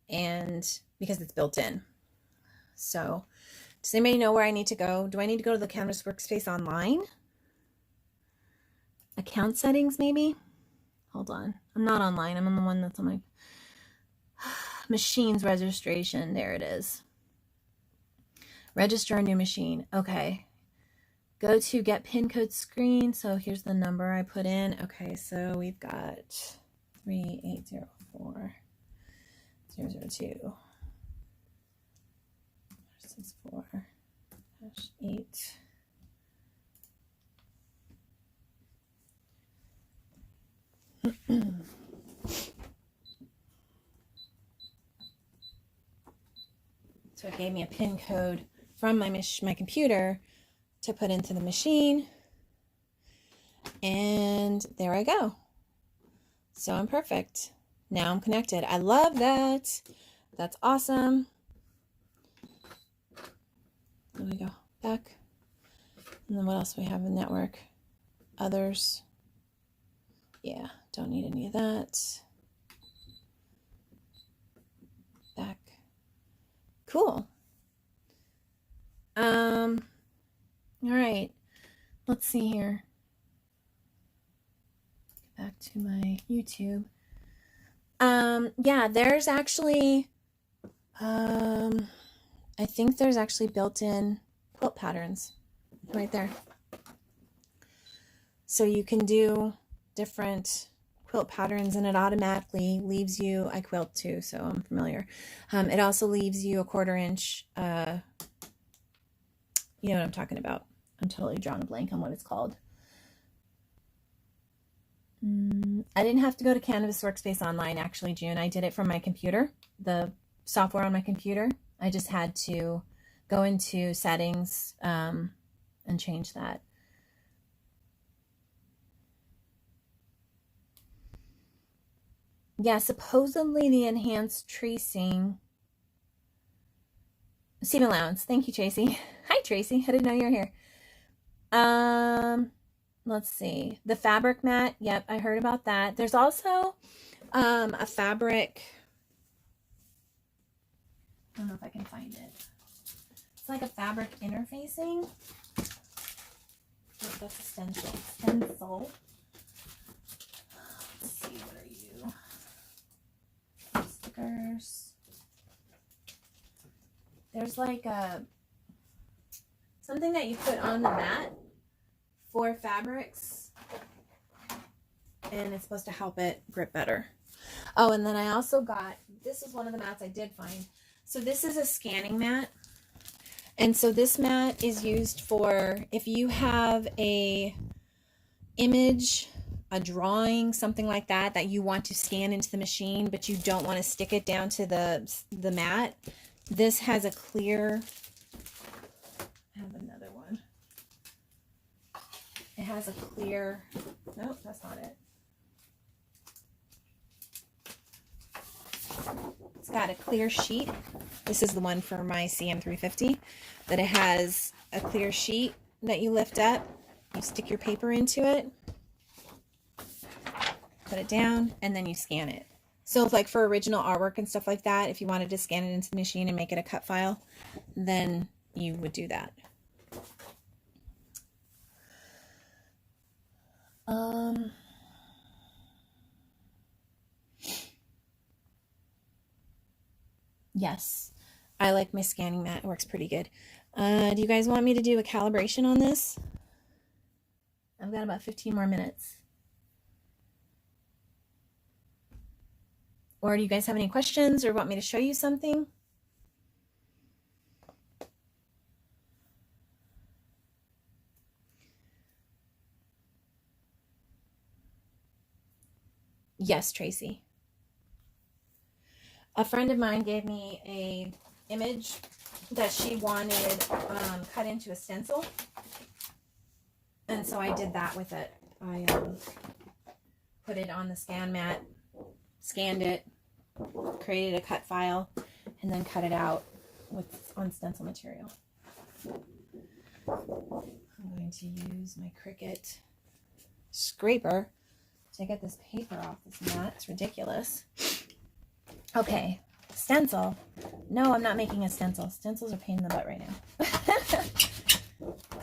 and because it's built in. So does anybody know where I need to go? Do I need to go to the Canvas Workspace online? Account settings, maybe? Hold on. I'm not online. I'm on the one that's on my machines registration. There it is. Register a new machine. Okay. Go to get PIN code screen. So here's the number I put in. Okay, so we've got 3804 002 64 8. So it gave me a PIN code from my computer to put into the machine, and there I go. So I'm perfect. Now I'm connected. I love that. That's awesome. There we go. Back. And then what else do we have in network? Others. Yeah, don't need any of that. Back. Cool. All right. Let's see here. Get back to my YouTube. Yeah, there's actually, I think there's actually built-in quilt patterns right there. So you can do different quilt patterns, and it automatically leaves you, I quilt too, so I'm familiar. It also leaves you a 1/4 inch, you know what I'm talking about. I'm totally drawing a blank on what it's called. I didn't have to go to Canvas Workspace Online, actually, June. I did it from my computer, the software on my computer. I just had to go into settings and change that. Yeah, supposedly the enhanced tracing. Seam allowance. Thank you, Tracy. Hi, Tracy. I didn't know you were here. Let's see. The fabric mat. Yep, I heard about that. There's also a fabric. I don't know if I can find it. It's like a fabric interfacing. That's a stencil. Stencil. Let's see. What are you? Stickers. There's like something that you put on the mat for fabrics, and it's supposed to help it grip better. Oh, and then I also got, this is one of the mats I did find. So this is a scanning mat. And so this mat is used for if you have a image, a drawing, something like that, that you want to scan into the machine, but you don't want to stick it down to the mat. This has a clear, I have another one. It has a clear, nope, that's not it. It's got a clear sheet. This is the one for my CM350, that it has a clear sheet that you lift up. You stick your paper into it. put it down, and then you scan it. So if like for original artwork and stuff like that, if you wanted to scan it into the machine and make it a cut file, then you would do that. Yes, I like my scanning mat. It works pretty good. Do you guys want me to do a calibration on this? I've got about 15 more minutes. Or do you guys have any questions or want me to show you something? Yes, Tracy. A friend of mine gave me a image that she wanted cut into a stencil, and so I did that with it. I put it on the scan mat, scanned it, created a cut file, and then cut it out on stencil material. I'm going to use my Cricut scraper to get this paper off this mat. It's ridiculous. Okay, stencil. No, I'm not making a stencil. Stencils are a pain in the butt right now.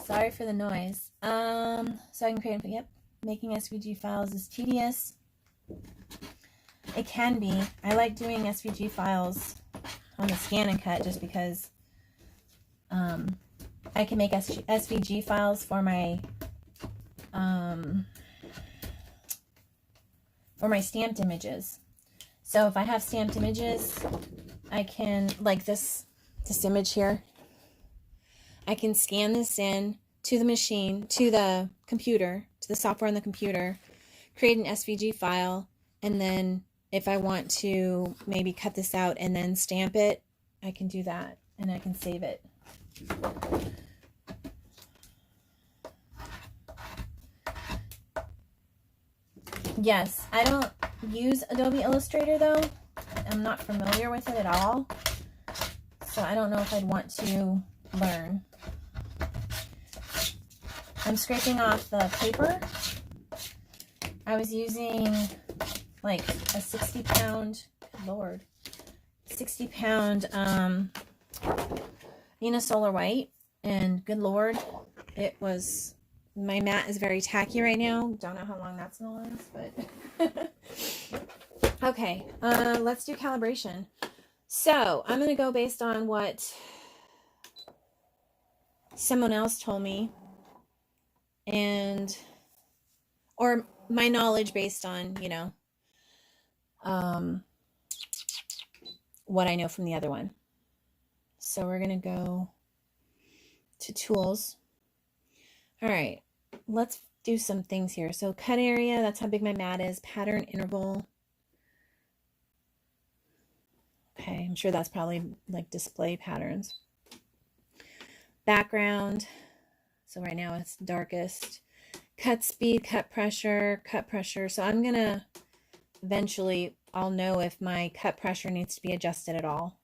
Sorry for the noise. So I can create, yep, making SVG files is tedious. It can be. I like doing SVG files on the ScanNCut just because I can make SVG files for my stamped images. So if I have stamped images, I can, like this image here, I can scan this in to the machine, to the computer, to the software on the computer, create an SVG file, and then if I want to maybe cut this out and then stamp it, I can do that, and I can save it. Yes, I don't use Adobe Illustrator though. I'm not familiar with it at all, so I don't know if I'd want to learn. I'm scraping off the paper. I was using like a 60-pound, Lord, 60-pound Nina Solar White, and good Lord, it was, my mat is very tacky right now. Don't know how long that's gonna last, but okay, let's do calibration. So I'm gonna go based on what someone else told me, and or my knowledge based on, you know, what I know from the other one. So we're gonna go to tools. All right, let's do some things here. So cut area, that's how big my mat is. Pattern interval. Okay, I'm sure that's probably like display patterns. Background, so right now it's darkest. Cut speed, cut pressure. So I'm gonna eventually, I'll know if my cut pressure needs to be adjusted at all,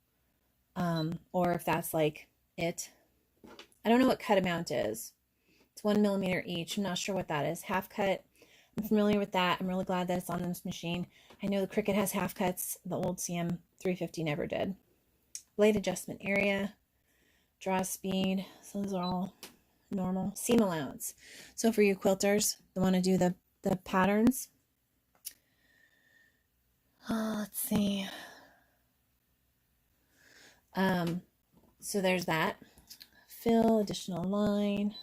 or if that's like it. I don't know what cut amount is. It's 1 millimeter each. I'm not sure what that is. Half cut, I'm familiar with that. I'm really glad that it's on this machine. I know the Cricut has half cuts. The old CM350 never did. Blade adjustment area, draw speed. So those are all normal. Seam allowance. So for you quilters that want to do the patterns, let's see. So there's that. Fill, additional line.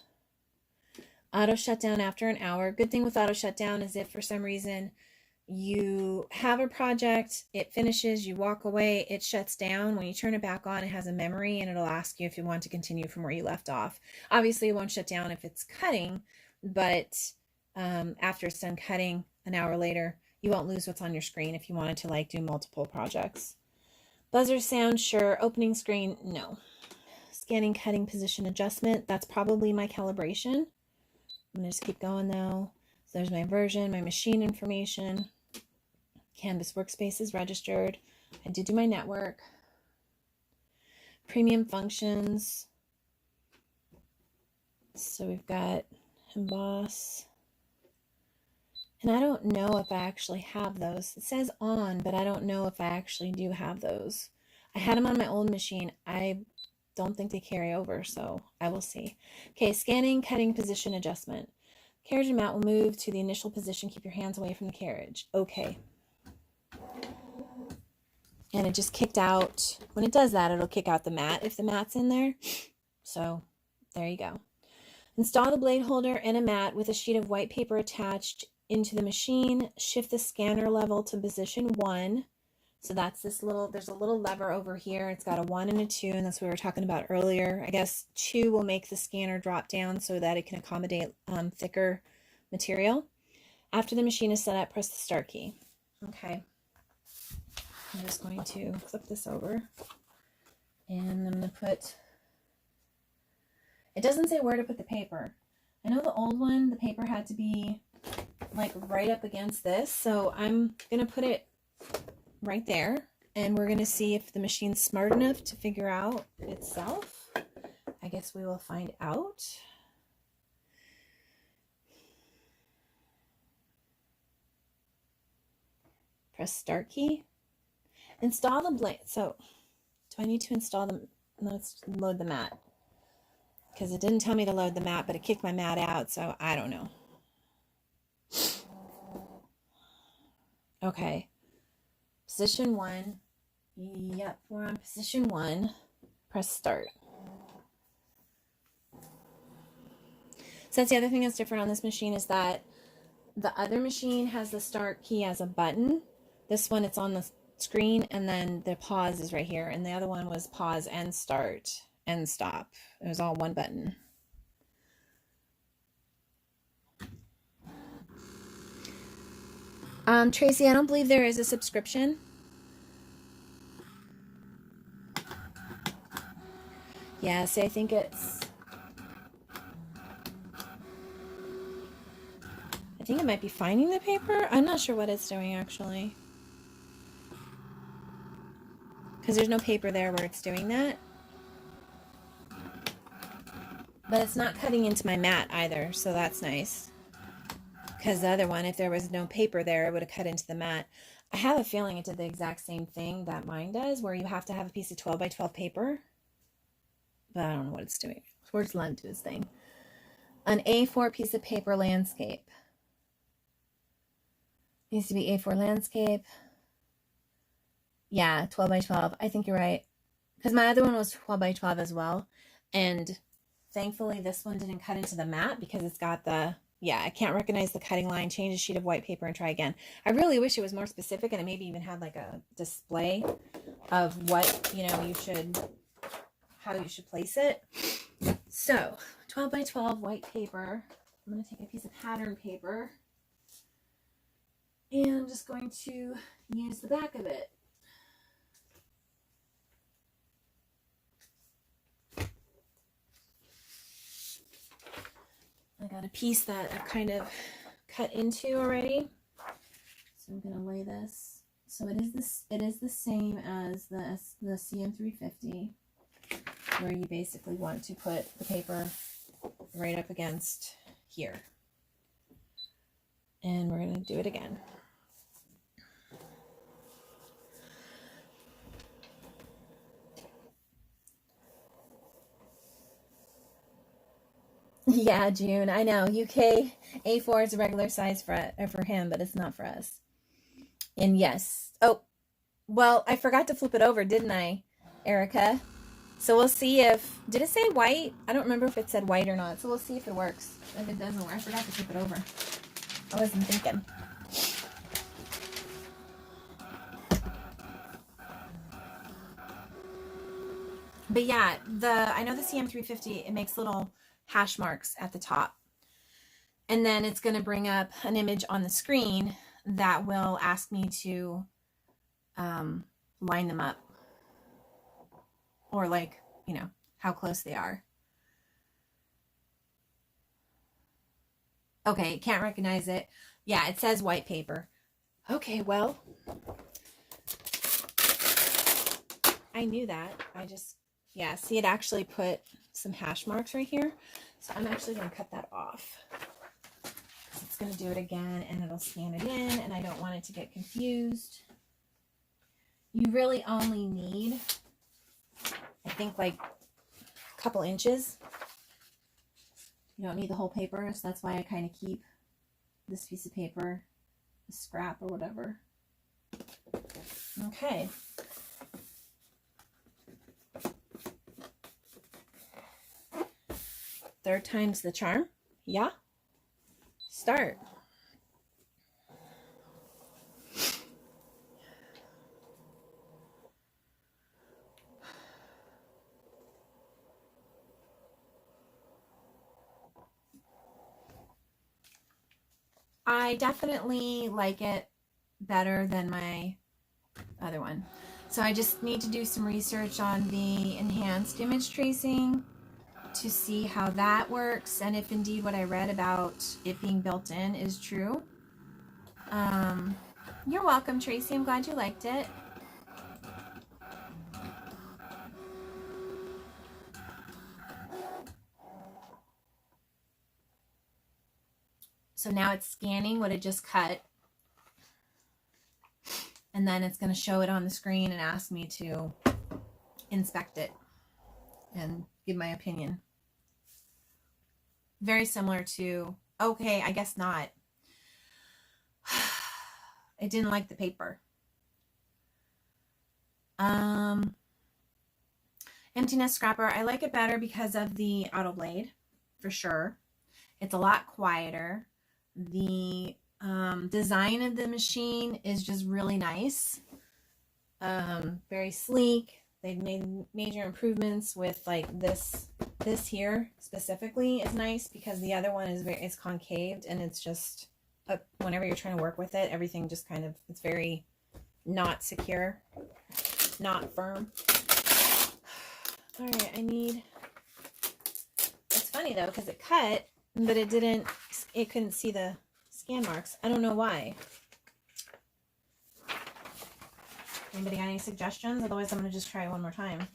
Auto shutdown after an hour. Good thing with auto shutdown is if for some reason you have a project, it finishes, you walk away, it shuts down. When you turn it back on, it has a memory and it'll ask you if you want to continue from where you left off. Obviously, it won't shut down if it's cutting, but after it's done cutting an hour later, you won't lose what's on your screen if you wanted to like do multiple projects. Buzzer sound, sure. Opening screen, no. Scanning, cutting, position adjustment, that's probably my calibration. I'm going to just keep going though. So there's my version, my machine information. Canvas workspace is registered. I did do my network. Premium functions. So we've got emboss. And I don't know if I actually have those. It says on, but I don't know if I actually do have those. I had them on my old machine. I don't think they carry over, so I will see. Okay, scanning, cutting, position adjustment. Carriage and mat will move to the initial position. Keep your hands away from the carriage. Okay. And it just kicked out. When it does that, it'll kick out the mat if the mat's in there. So there you go. Install the blade holder and a mat with a sheet of white paper attached into the machine. Shift the scanner level to position 1. So that's this little, there's a little lever over here. It's got a 1 and a 2, and that's what we were talking about earlier. I guess 2 will make the scanner drop down so that it can accommodate thicker material. After the machine is set up, press the start key. Okay. I'm just going to flip this over, and I'm going to put, it doesn't say where to put the paper. I know the old one, the paper had to be like right up against this, so I'm going to put it right there, and we're going to see if the machine's smart enough to figure out itself. I guess we will find out. Press start key. Install the blade. So do I need to install them? Let's load the mat, because it didn't tell me to load the mat, but it kicked my mat out, so I don't know. Okay. Position 1. Yep, we're on position 1. Press start. So that's the other thing that's different on this machine, is that the other machine has the start key as a button. This one, it's on the screen, and then the pause is right here. And the other one was pause and start and stop. It was all one button. Tracy, I don't believe there is a subscription. Yeah, see, I think it's, I think it might be finding the paper. I'm not sure what it's doing, actually, because there's no paper there where it's doing that. But it's not cutting into my mat either, so that's nice. Because the other one, if there was no paper there, it would have cut into the mat. I have a feeling it did the exact same thing that mine does, where you have to have a piece of 12 by 12 paper. But I don't know what it's doing. Where's Len to his thing? An A4 piece of paper landscape. Needs to be A4 landscape. Yeah, 12 by 12. I think you're right. Because my other one was 12 by 12 as well. And thankfully this one didn't cut into the mat, because it's got the, yeah, I can't recognize the cutting line. Change a sheet of white paper and try again. I really wish it was more specific, and it maybe even had like a display of what, you know, you should, how you should place it. So 12 by 12 white paper. I'm going to take a piece of pattern paper, and I'm just going to use the back of it. I got a piece that I've kind of cut into already, so I'm going to lay this. So it is the same as the CM350, where you basically want to put the paper right up against here. And we're going to do it again. Yeah, June, I know. UK A4 is a regular size for him, but it's not for us. And yes. Oh, well, I forgot to flip it over, didn't I, Erica? So we'll see if, did it say white? I don't remember if it said white or not. So we'll see if it works. If it doesn't work, I forgot to flip it over. I wasn't thinking. But yeah, I know the CM350, it makes little hash marks at the top. And then it's going to bring up an image on the screen that will ask me to line them up. Or like, you know, how close they are. Okay, can't recognize it. Yeah, it says white paper. Okay, well, I knew that. I just, yeah, see, it actually put some hash marks right here. So I'm actually going to cut that off. It's it's going to do it again and it'll scan it in, and I don't want it to get confused. You really only need, I think, like a couple inches. You don't need the whole paper, so that's why I kind of keep this piece of paper, a scrap or whatever. Okay. Third time's the charm. Yeah. Start. I definitely like it better than my other one. So I just need to do some research on the enhanced image tracing to see how that works, and if indeed what I read about it being built in is true. You're welcome, Tracy. I'm glad you liked it. So now it's scanning what it just cut, and then it's going to show it on the screen and ask me to inspect it and give my opinion. Very similar to, okay, I guess not. I didn't like the paper. Emptiness Scrapper, I like it better because of the auto blade, for sure. It's a lot quieter. The design of the machine is just really nice. Very sleek. They've made major improvements with like this here specifically is nice because the other one is it's concaved, and it's just whenever you're trying to work with it, everything just kind of, it's very not secure, not firm. All right, it's funny though, because it cut, but it couldn't see the scan marks. I don't know why. Anybody got any suggestions? Otherwise, I'm going to just try it one more time.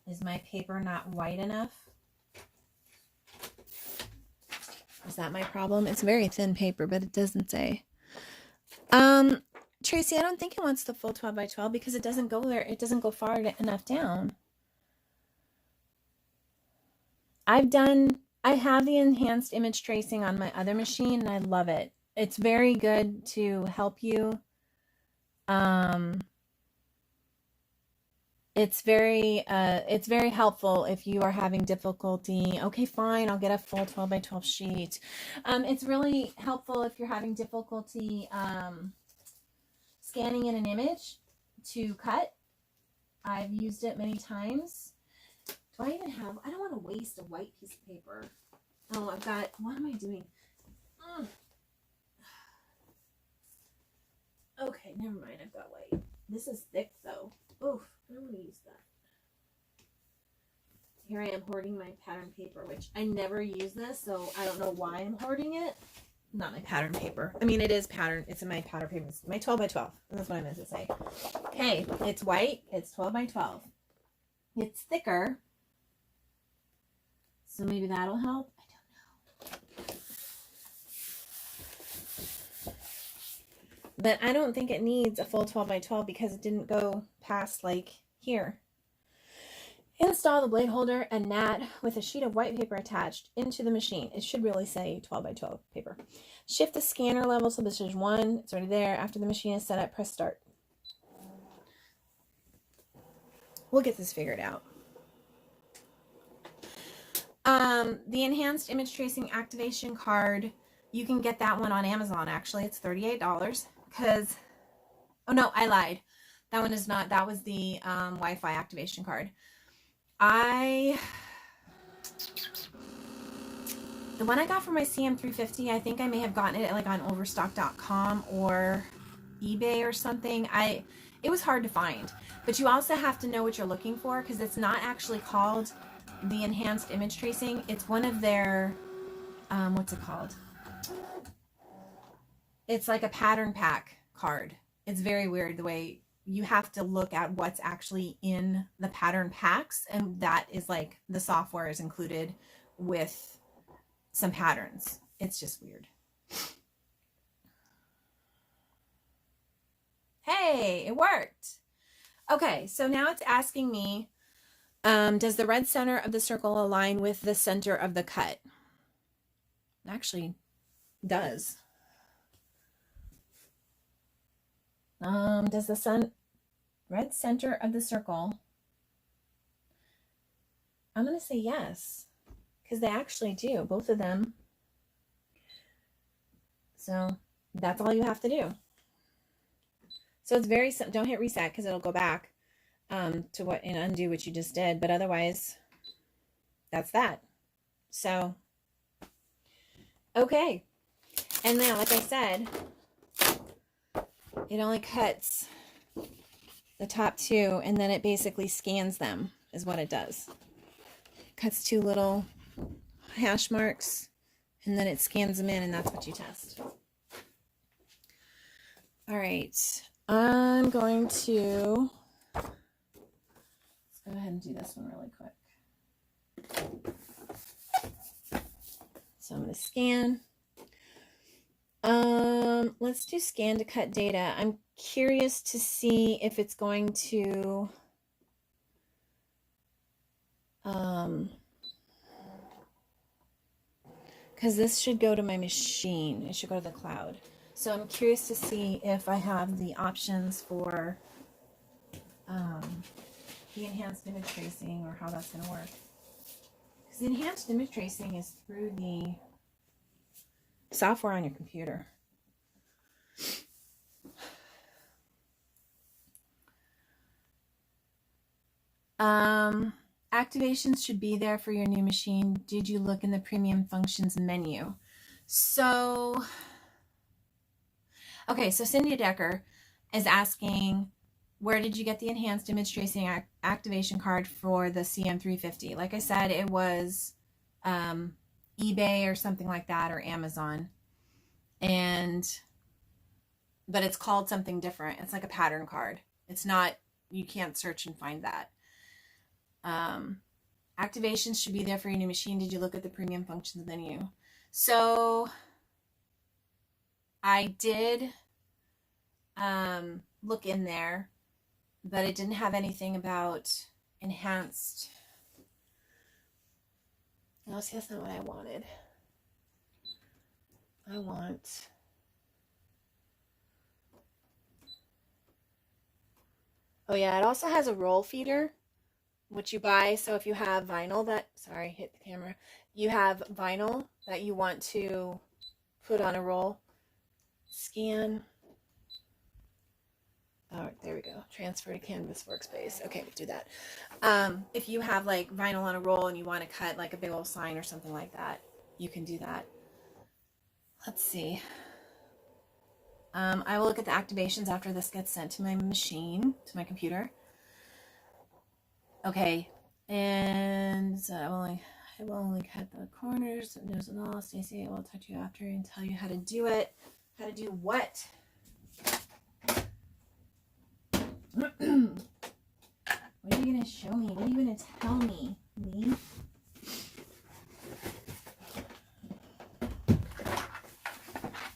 Is my paper not white enough? Is that my problem? It's very thin paper, but it doesn't say. Tracy, I don't think it wants the full 12 by 12 because it doesn't go there. It doesn't go far enough down. I have the enhanced image tracing on my other machine, and I love it. It's very good to help you. It's very helpful if you are having difficulty. Okay, fine, I'll get a full 12 by 12 sheet. It's really helpful if you're having difficulty scanning in an image to cut. I've used it many times. Do I even have, I don't want to waste a white piece of paper. Oh, I've got, what am I doing? Okay, never mind, I've got white. This is thick though. Oof, I don't want to use that. Here I am hoarding my pattern paper, which I never use this, so I don't know why I'm hoarding it. Not my pattern paper. I mean, it is pattern. It's in my pattern paper. It's my 12 by 12. That's what I meant to say. Okay, it's white. It's 12 by 12. It's thicker. So maybe that'll help. I don't know. But I don't think it needs a full 12 by 12 because it didn't go past like here. Install the blade holder and mat with a sheet of white paper attached into the machine. It should really say 12 by 12 paper. Shift the scanner level to position 1. It's already there. After the machine is set up, press start. We'll get this figured out. The enhanced image tracing activation card, you can get that one on Amazon. Actually, it's $38 because, oh no, I lied. That one is not. That was the Wi-Fi activation card. The one I got for my CM350, I think I may have gotten it like on overstock.com or eBay or something. It was hard to find, but you also have to know what you're looking for because it's not actually called the enhanced image tracing. It's one of their, what's it called? It's like a pattern pack card. It's very weird the way you have to look at what's actually in the pattern packs, and that is like the software is included with some patterns. It's just weird. Hey, it worked. Okay, so now it's asking me, does the red center of the circle align with the center of the cut? It actually does. Does the red center of the circle, I'm going to say yes, because they actually do, both of them. So that's all you have to do. So it's very simple. Don't hit reset because it'll go back to what and undo what you just did. But otherwise, that's that. So, okay. And now, like I said, it only cuts the top two, and then it basically scans them, is what it does. It cuts two little hash marks, and then it scans them in, and that's what you test. All right. I'm going to, let's go ahead and do this one really quick. So I'm going to scan. Let's do scan to cut data. I'm curious to see if it's going to, because this should go to my machine. It should go to the cloud. So I'm curious to see if I have the options for the enhanced image tracing, or how that's going to work. Because the enhanced image tracing is through the software on your computer. Activations should be there for your new machine. Did you look in the premium functions menu? So, okay, so Cindy Decker is asking, where did you get the enhanced image tracing activation card for the CM350? Like I said, it was eBay or something like that, or Amazon. But it's called something different. It's like a pattern card. It's not, you can't search and find that. Activations should be there for your new machine. Did you look at the premium functions menu? So I did look in there, but it didn't have anything about enhanced. No, see, that's not what I wanted. I want, oh yeah, it also has a roll feeder, which you buy. So if you have vinyl that, sorry, hit the camera. You have vinyl that you want to put on a roll, scan. Oh, there we go. Transfer to Canvas workspace. Okay, we'll do that. If you have like vinyl on a roll and you want to cut like a big old sign or something like that, you can do that. Let's see. I will look at the activations after this gets sent to my machine, to my computer. Okay, and I will only cut the corners, nose and all. Stacey, I will touch you after and tell you how to do it. How to do what? What are you going to show me? What are you going to tell me, Lee?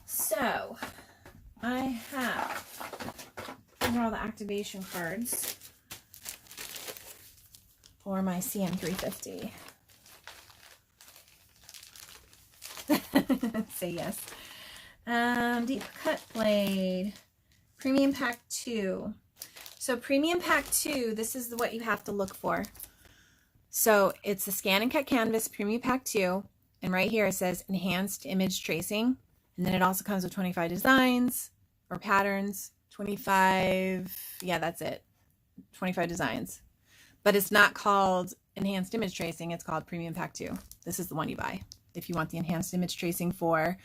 So, I have, these are all the activation cards for my CM350. Say yes. Deep cut blade, premium pack 2. So premium pack 2, this is what you have to look for. So it's the ScanNCut canvas premium pack 2, and right here it says enhanced image tracing, and then it also comes with 25 designs or patterns, 25, yeah, that's it, 25 designs. But it's not called enhanced image tracing, it's called premium pack 2. This is the one you buy if you want the enhanced image tracing for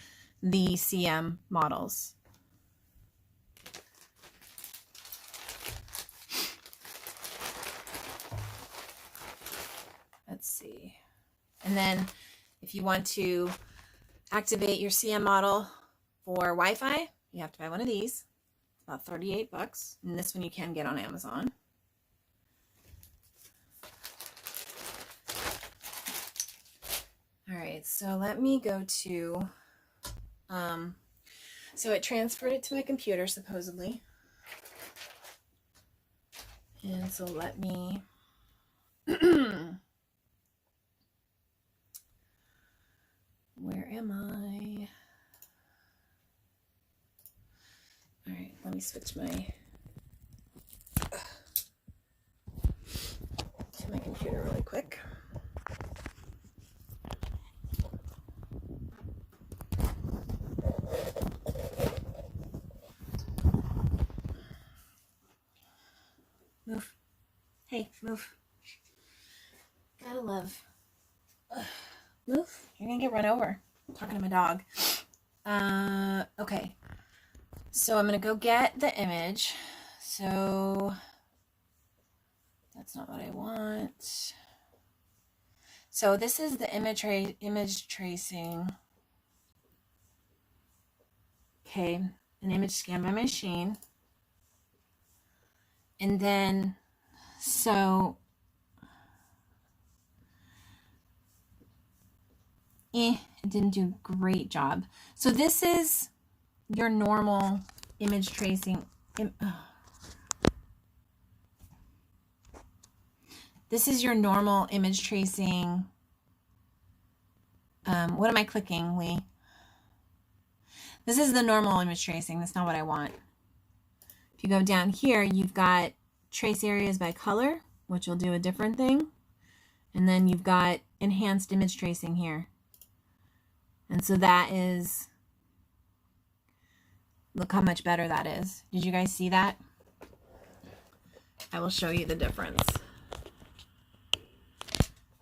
the CM models. Let's see. And then if you want to activate your CM model for Wi-Fi, you have to buy one of these. about 38 bucks. And this one you can get on Amazon. All right, so let me go to, so it transferred it to my computer supposedly. And so let me, where am I? All right, let me switch to my computer really quick. Move. Hey, move. Gotta love. Move. You're gonna get run over. I'm talking to my dog. Okay. So I'm gonna go get the image. So that's not what I want. So this is the image tracing. Okay, an image scanned by machine. And then, so, it didn't do a great job. So this is your normal image tracing. This is your normal image tracing. What am I clicking, Lee? This is the normal image tracing. That's not what I want. If you go down here, you've got trace areas by color, which will do a different thing. And then you've got enhanced image tracing here. And so that is, look how much better that is. Did you guys see that? I will show you the difference.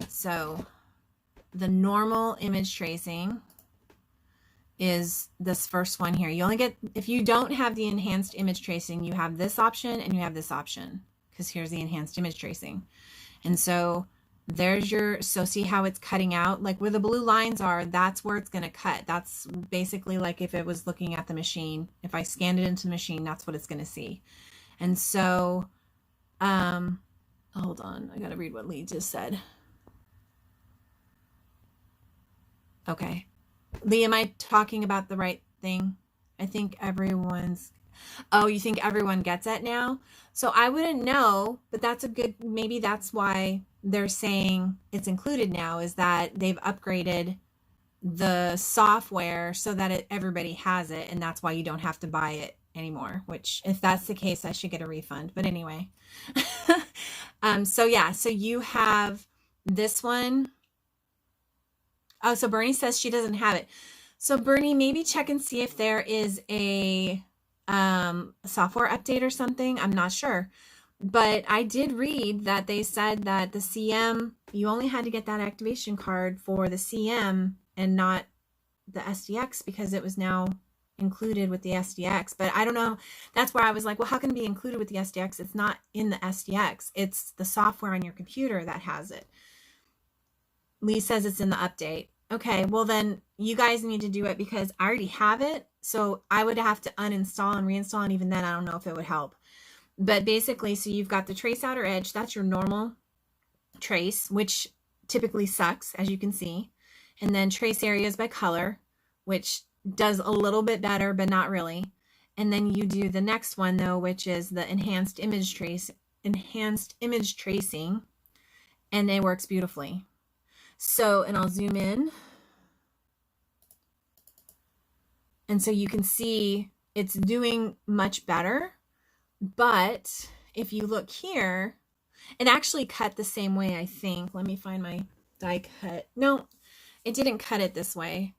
So the normal image tracing is this first one here. You only get, if you don't have the enhanced image tracing, you have this option and you have this option, because here's the enhanced image tracing. And so there's your, so see how it's cutting out, like where the blue lines are, that's where it's going to cut. That's basically like if it was looking at the machine, if I scanned it into the machine, that's what it's going to see. And so, hold on, I got to read what Lee just said. Okay. Lee, am I talking about the right thing? I think everyone's, oh, you think everyone gets it now? So I wouldn't know, but that's a good, maybe that's why they're saying it's included now, is that they've upgraded the software so that everybody has it, and that's why you don't have to buy it anymore, which if that's the case, I should get a refund. But anyway, so yeah, so you have this one. Oh, so Bernie says she doesn't have it. So Bernie, maybe check and see if there is a software update or something. I'm not sure. But I did read that they said that the CM, you only had to get that activation card for the CM and not the SDX, because it was now included with the SDX. But I don't know. That's where I was like, well, how can it be included with the SDX? It's not in the SDX. It's the software on your computer that has it. Lee says it's in the update. Okay, well then you guys need to do it, because I already have it. So I would have to uninstall and reinstall, and even then I don't know if it would help. But basically, so you've got the trace outer edge. That's your normal trace, which typically sucks, as you can see. And then trace areas by color, which does a little bit better, but not really. And then you do the next one though, which is the enhanced image tracing, and it works beautifully. So, and I'll zoom in. And so you can see it's doing much better. But if you look here, it actually cut the same way, I think. Let me find my die cut. No, it didn't cut it this way.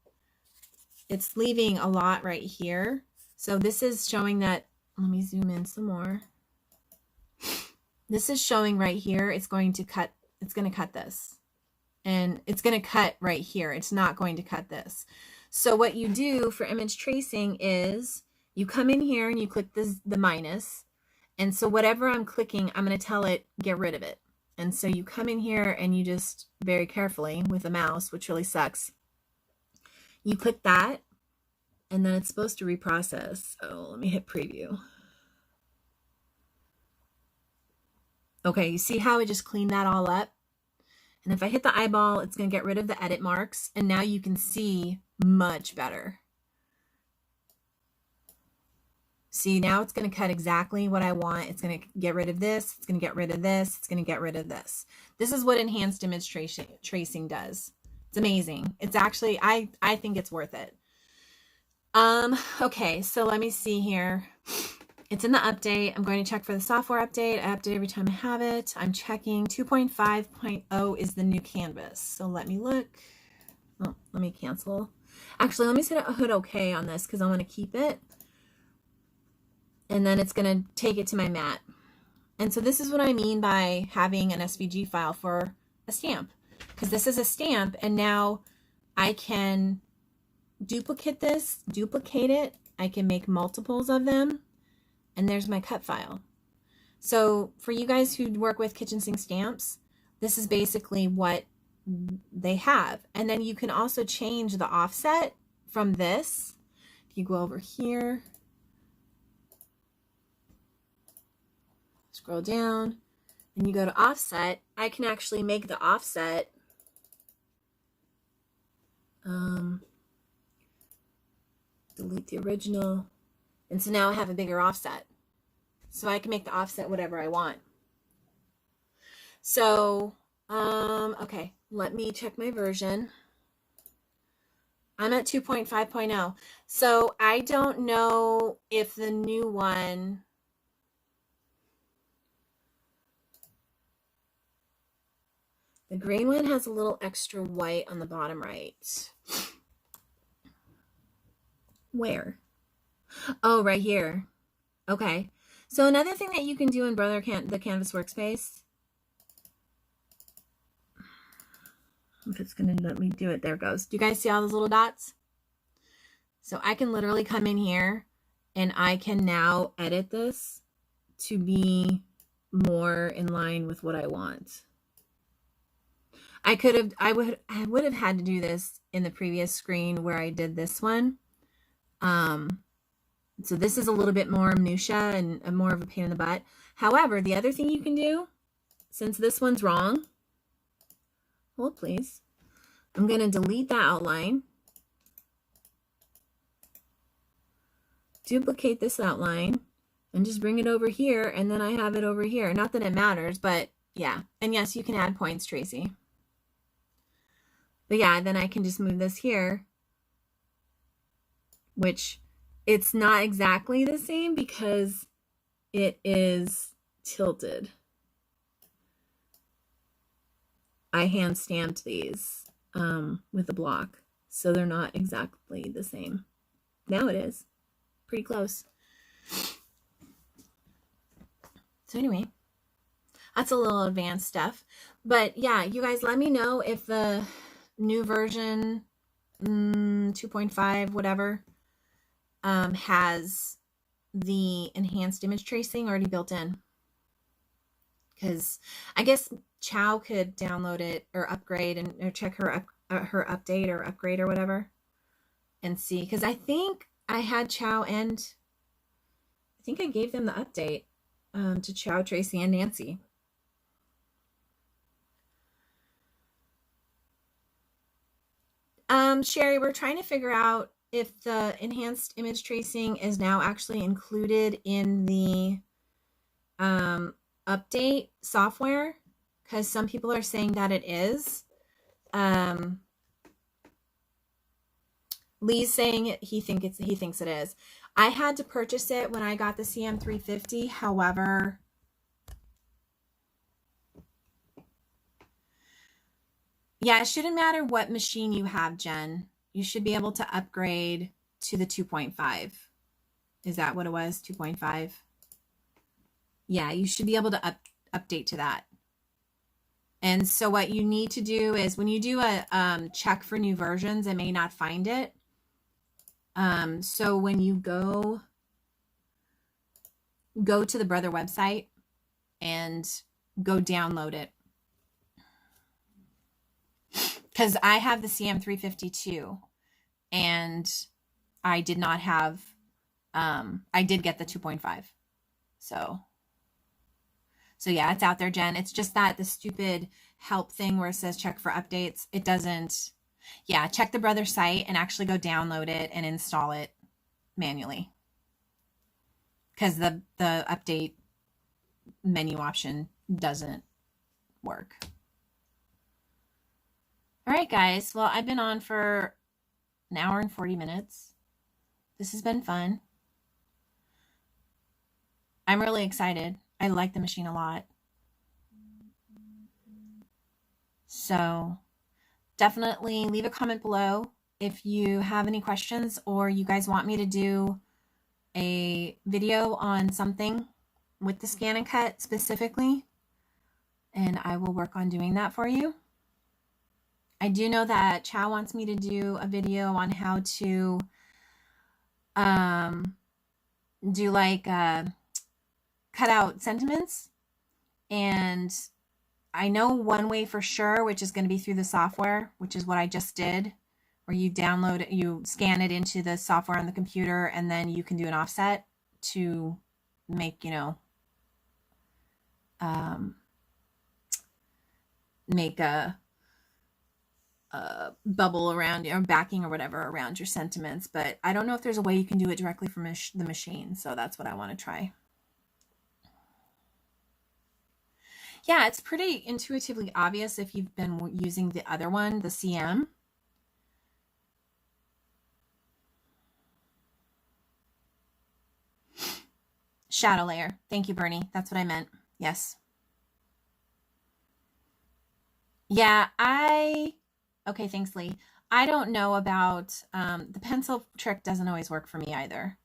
It's leaving a lot right here. So this is showing that, let me zoom in some more. This is showing right here, it's going to cut this. And it's going to cut right here. It's not going to cut this. So what you do for image tracing is you come in here and you click the minus. And so whatever I'm clicking, I'm going to tell it, get rid of it. And so you come in here and you just very carefully with the mouse, which really sucks, you click that, and then it's supposed to reprocess. So let me hit preview. Okay, you see how I just cleaned that all up? And if I hit the eyeball, it's going to get rid of the edit marks. And now you can see much better. See, now it's going to cut exactly what I want. It's going to get rid of this. It's going to get rid of this. It's going to get rid of this. This is what enhanced image tracing does. It's amazing. It's actually, I think it's worth it. Okay, so let me see here. It's in the update. I'm going to check for the software update. I update every time I have it. I'm checking 2.5.0 is the new canvas. So let me look. Oh, let me cancel. Actually, let me set a hood okay on this because I want to keep it. And then it's going to take it to my mat. And so this is what I mean by having an SVG file for a stamp. Because this is a stamp, and now I can duplicate this, duplicate it. I can make multiples of them. And there's my cut file. So for you guys who work with kitchen sink stamps, this is basically what they have. And then you can also change the offset from this. If you go over here, scroll down, and you go to offset, I can actually make the offset delete the original. And so now I have a bigger offset. So I can make the offset whatever I want. So, okay, let me check my version. I'm at 2.5.0. So I don't know if the new one, the green one has a little extra white on the bottom right. Where? Oh, right here. Okay. So another thing that you can do in the Canvas workspace, if it's going to let me do it, there it goes. Do you guys see all those little dots? So I can literally come in here and I can now edit this to be more in line with what I want. I would have had to do this in the previous screen where I did this one. So this is a little bit more minutia and more of a pain in the butt. However, the other thing you can do, since this one's wrong, hold please, I'm going to delete that outline, duplicate this outline, and just bring it over here, and then I have it over here. Not that it matters, but yeah. And yes, you can add points, Tracy. But yeah, then I can just move this here, which it's not exactly the same because it is tilted. I hand stamped these with a block, so they're not exactly the same. Now it is. Pretty close. So anyway, that's a little advanced stuff. But yeah, you guys let me know if the new version 2.5 whatever has the enhanced image tracing already built in, because I guess Chow could download it or upgrade or check her update or upgrade or whatever and see, because I think I had Chow and I think I gave them the update to Chow, Tracy, and Nancy. Sherry, we're trying to figure out if the enhanced image tracing is now actually included in the update software, because some people are saying that it is. Lee's saying he thinks it is. I had to purchase it when I got the CM350. However, yeah, it shouldn't matter what machine you have, Jen. You should be able to upgrade to the 2.5. Is that what it was? 2.5? Yeah, you should be able to update to that. And so what you need to do is when you do a check for new versions, it may not find it. So when you go to the Brother website and go download it. Because I have the CM352 and I did not have, I did get the 2.5. So So yeah, it's out there, Jen. It's just that the stupid help thing where it says check for updates, it doesn't. Yeah, check the brother site and actually go download it and install it manually. Because the update menu option doesn't work. All right, guys. Well, I've been on for an hour and 40 minutes. This has been fun. I'm really excited. I like the machine a lot. So definitely leave a comment below if you have any questions or you guys want me to do a video on something with the ScanNCut specifically, and I will work on doing that for you. I do know that Chow wants me to do a video on how to do like cut out sentiments, and I know one way for sure, which is going to be through the software, which is what I just did, where you download it, you scan it into the software on the computer, and then you can do an offset to make, you know, make a bubble around or backing or whatever around your sentiments. But I don't know if there's a way you can do it directly from the machine. So that's what I want to try. Yeah, it's pretty intuitively obvious if you've been using the other one, the CM. Shadow layer. Thank you, Bernie. That's what I meant. Yes. Yeah, okay, thanks, Lee. I don't know about, the pencil trick doesn't always work for me either.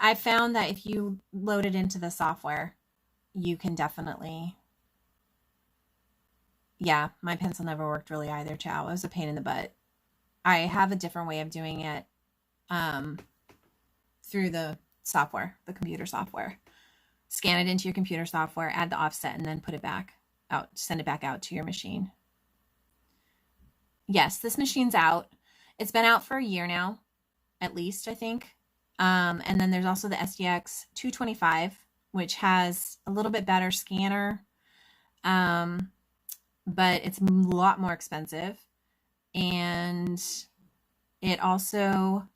I found that if you load it into the software, you can definitely, yeah, my pencil never worked really either, Chow. It was a pain in the butt. I have a different way of doing it, through the software, the computer software. Scan it into your computer software, add the offset, and then put it back out, send it back out to your machine. Yes, this machine's out. It's been out for a year now, at least, I think. And then there's also the SDX125i, which has a little bit better scanner, but it's a lot more expensive. And it also,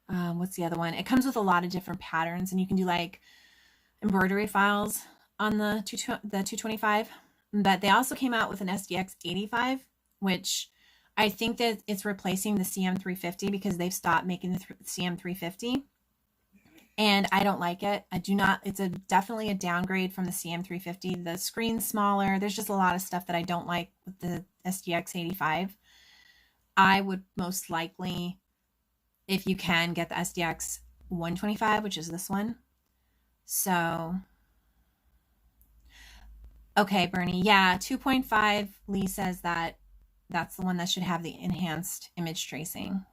what's the other one? It comes with a lot of different patterns, and you can do like embroidery files on the 225. But they also came out with an SDX85, which I think that it's replacing the CM350 because they've stopped making the CM350. And I don't like it. I do not. It's definitely a downgrade from the CM350. The screen's smaller. There's just a lot of stuff that I don't like with the SDX85. I would most likely, if you can, get the SDX125i, which is this one. So, okay, Bernie. Yeah, 2.5, Lee says that that's the one that should have the enhanced image tracing.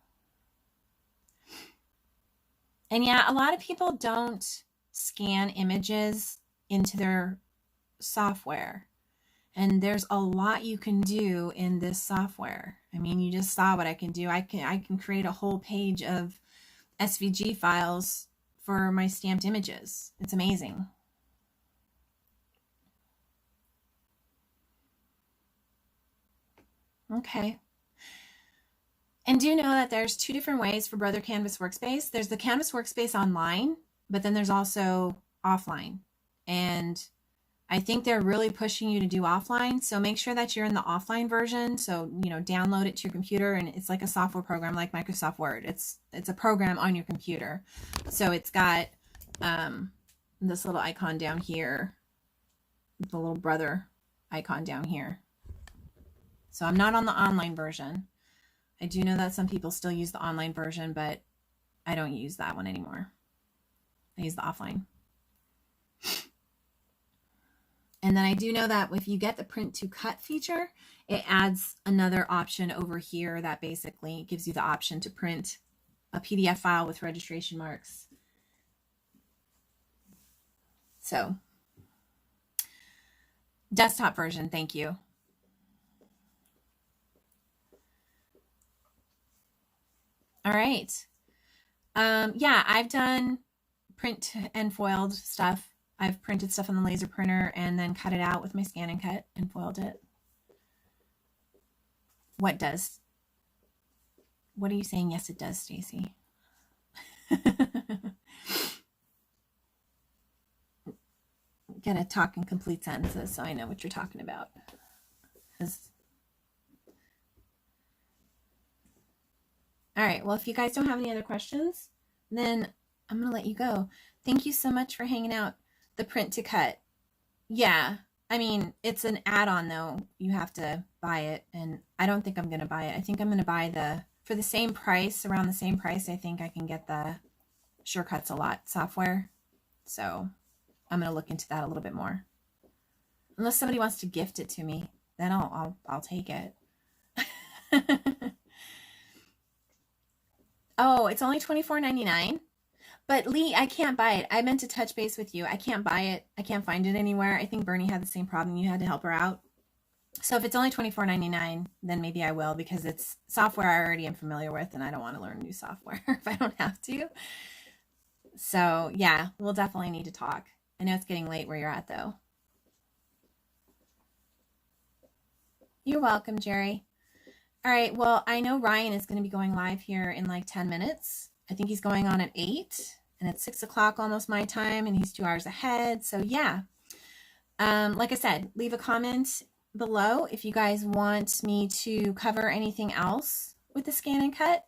And yeah, a lot of people don't scan images into their software. And there's a lot you can do in this software. I mean, you just saw what I can do. I can create a whole page of SVG files for my stamped images. It's amazing. Okay. And do you know that there's two different ways for Brother Canvas Workspace? There's the Canvas Workspace online, but then there's also offline. And I think they're really pushing you to do offline. So make sure that you're in the offline version. So, you know, download it to your computer, and it's like a software program like Microsoft Word. It's a program on your computer. So it's got this little icon down here, the little brother icon down here. So I'm not on the online version. I do know that some people still use the online version, but I don't use that one anymore. I use the offline. And then I do know that if you get the print to cut feature, it adds another option over here that basically gives you the option to print a PDF file with registration marks. So, desktop version, thank you. All right. Yeah, I've done print and foiled stuff I've printed stuff on the laser printer and then cut it out with my ScanNCut and foiled it. What does? What are you saying? Yes, it does, Stacy. Gotta talk in complete sentences so I know what you're talking about. All right, well, if you guys don't have any other questions, then I'm gonna let you go. Thank you so much for hanging out. The print to cut. Yeah, I mean, it's an add-on though. You have to buy it, and I don't think I'm gonna buy it. I think I'm gonna buy for the same price, around the same price, I think I can get the Sure Cuts a Lot software. So I'm gonna look into that a little bit more. Unless somebody wants to gift it to me, then I'll take it. Oh, it's only $24.99. But Lee, I can't buy it. I meant to touch base with you. I can't buy it. I can't find it anywhere. I think Bernie had the same problem. You had to help her out. So if it's only $24.99, then maybe I will, because it's software I already am familiar with, and I don't want to learn new software if I don't have to. So yeah, we'll definitely need to talk. I know it's getting late where you're at though. You're welcome, Jerry. All right, well, I know Ryan is going to be going live here in like 10 minutes. I think he's going on at 8, and it's 6 o'clock almost my time, and he's 2 hours ahead. So yeah, like I said, leave a comment below if you guys want me to cover anything else with the ScanNCut.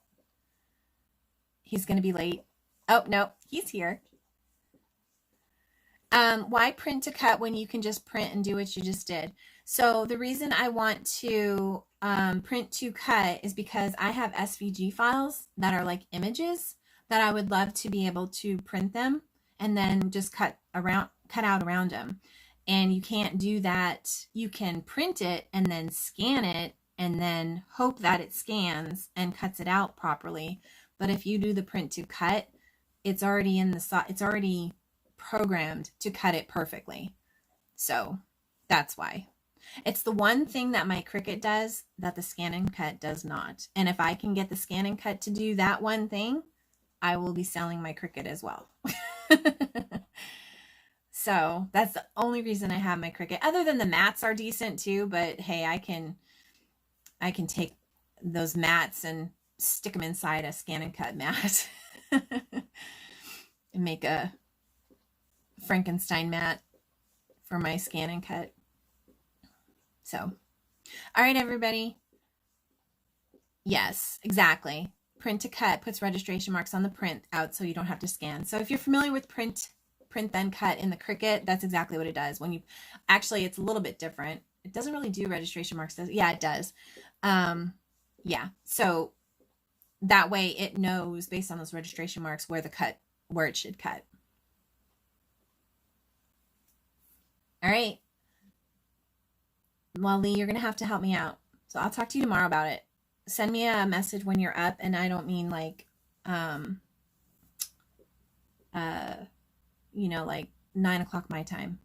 He's going to be late. Oh, no, he's here. Why print to cut when you can just print and do what you just did? So the reason I want to print to cut is because I have SVG files that are like images that I would love to be able to print them and then just cut out around them. And you can't do that. You can print it and then scan it and then hope that it scans and cuts it out properly. But if you do the print to cut, it's already it's already programmed to cut it perfectly. So that's why. It's the one thing that my Cricut does that the ScanNCut does not. And if I can get the ScanNCut to do that one thing, I will be selling my Cricut as well. So that's the only reason I have my Cricut. Other than the mats are decent too, but hey, I can take those mats and stick them inside a ScanNCut mat and make a Frankenstein mat for my ScanNCut. So, all right, everybody. Yes, exactly. Print to cut puts registration marks on the print out so you don't have to scan. So if you're familiar with print then cut in the Cricut, that's exactly what it does. When you actually, it's a little bit different. It doesn't really do registration marks, does it? Yeah, it does. Yeah. So that way it knows based on those registration marks where it should cut. All right. Well, Lee, you're going to have to help me out. So I'll talk to you tomorrow about it. Send me a message when you're up, and I don't mean like, you know, like 9 o'clock my time.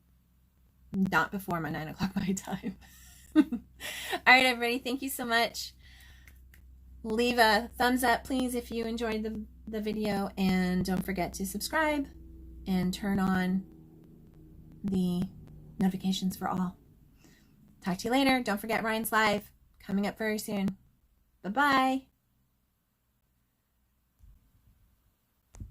Not before my 9 o'clock my time. All right, everybody. Thank you so much. Leave a thumbs up, please, if you enjoyed the video, and don't forget to subscribe and turn on the notifications for all. Talk to you later. Don't forget Ryan's live coming up very soon. Bye-bye.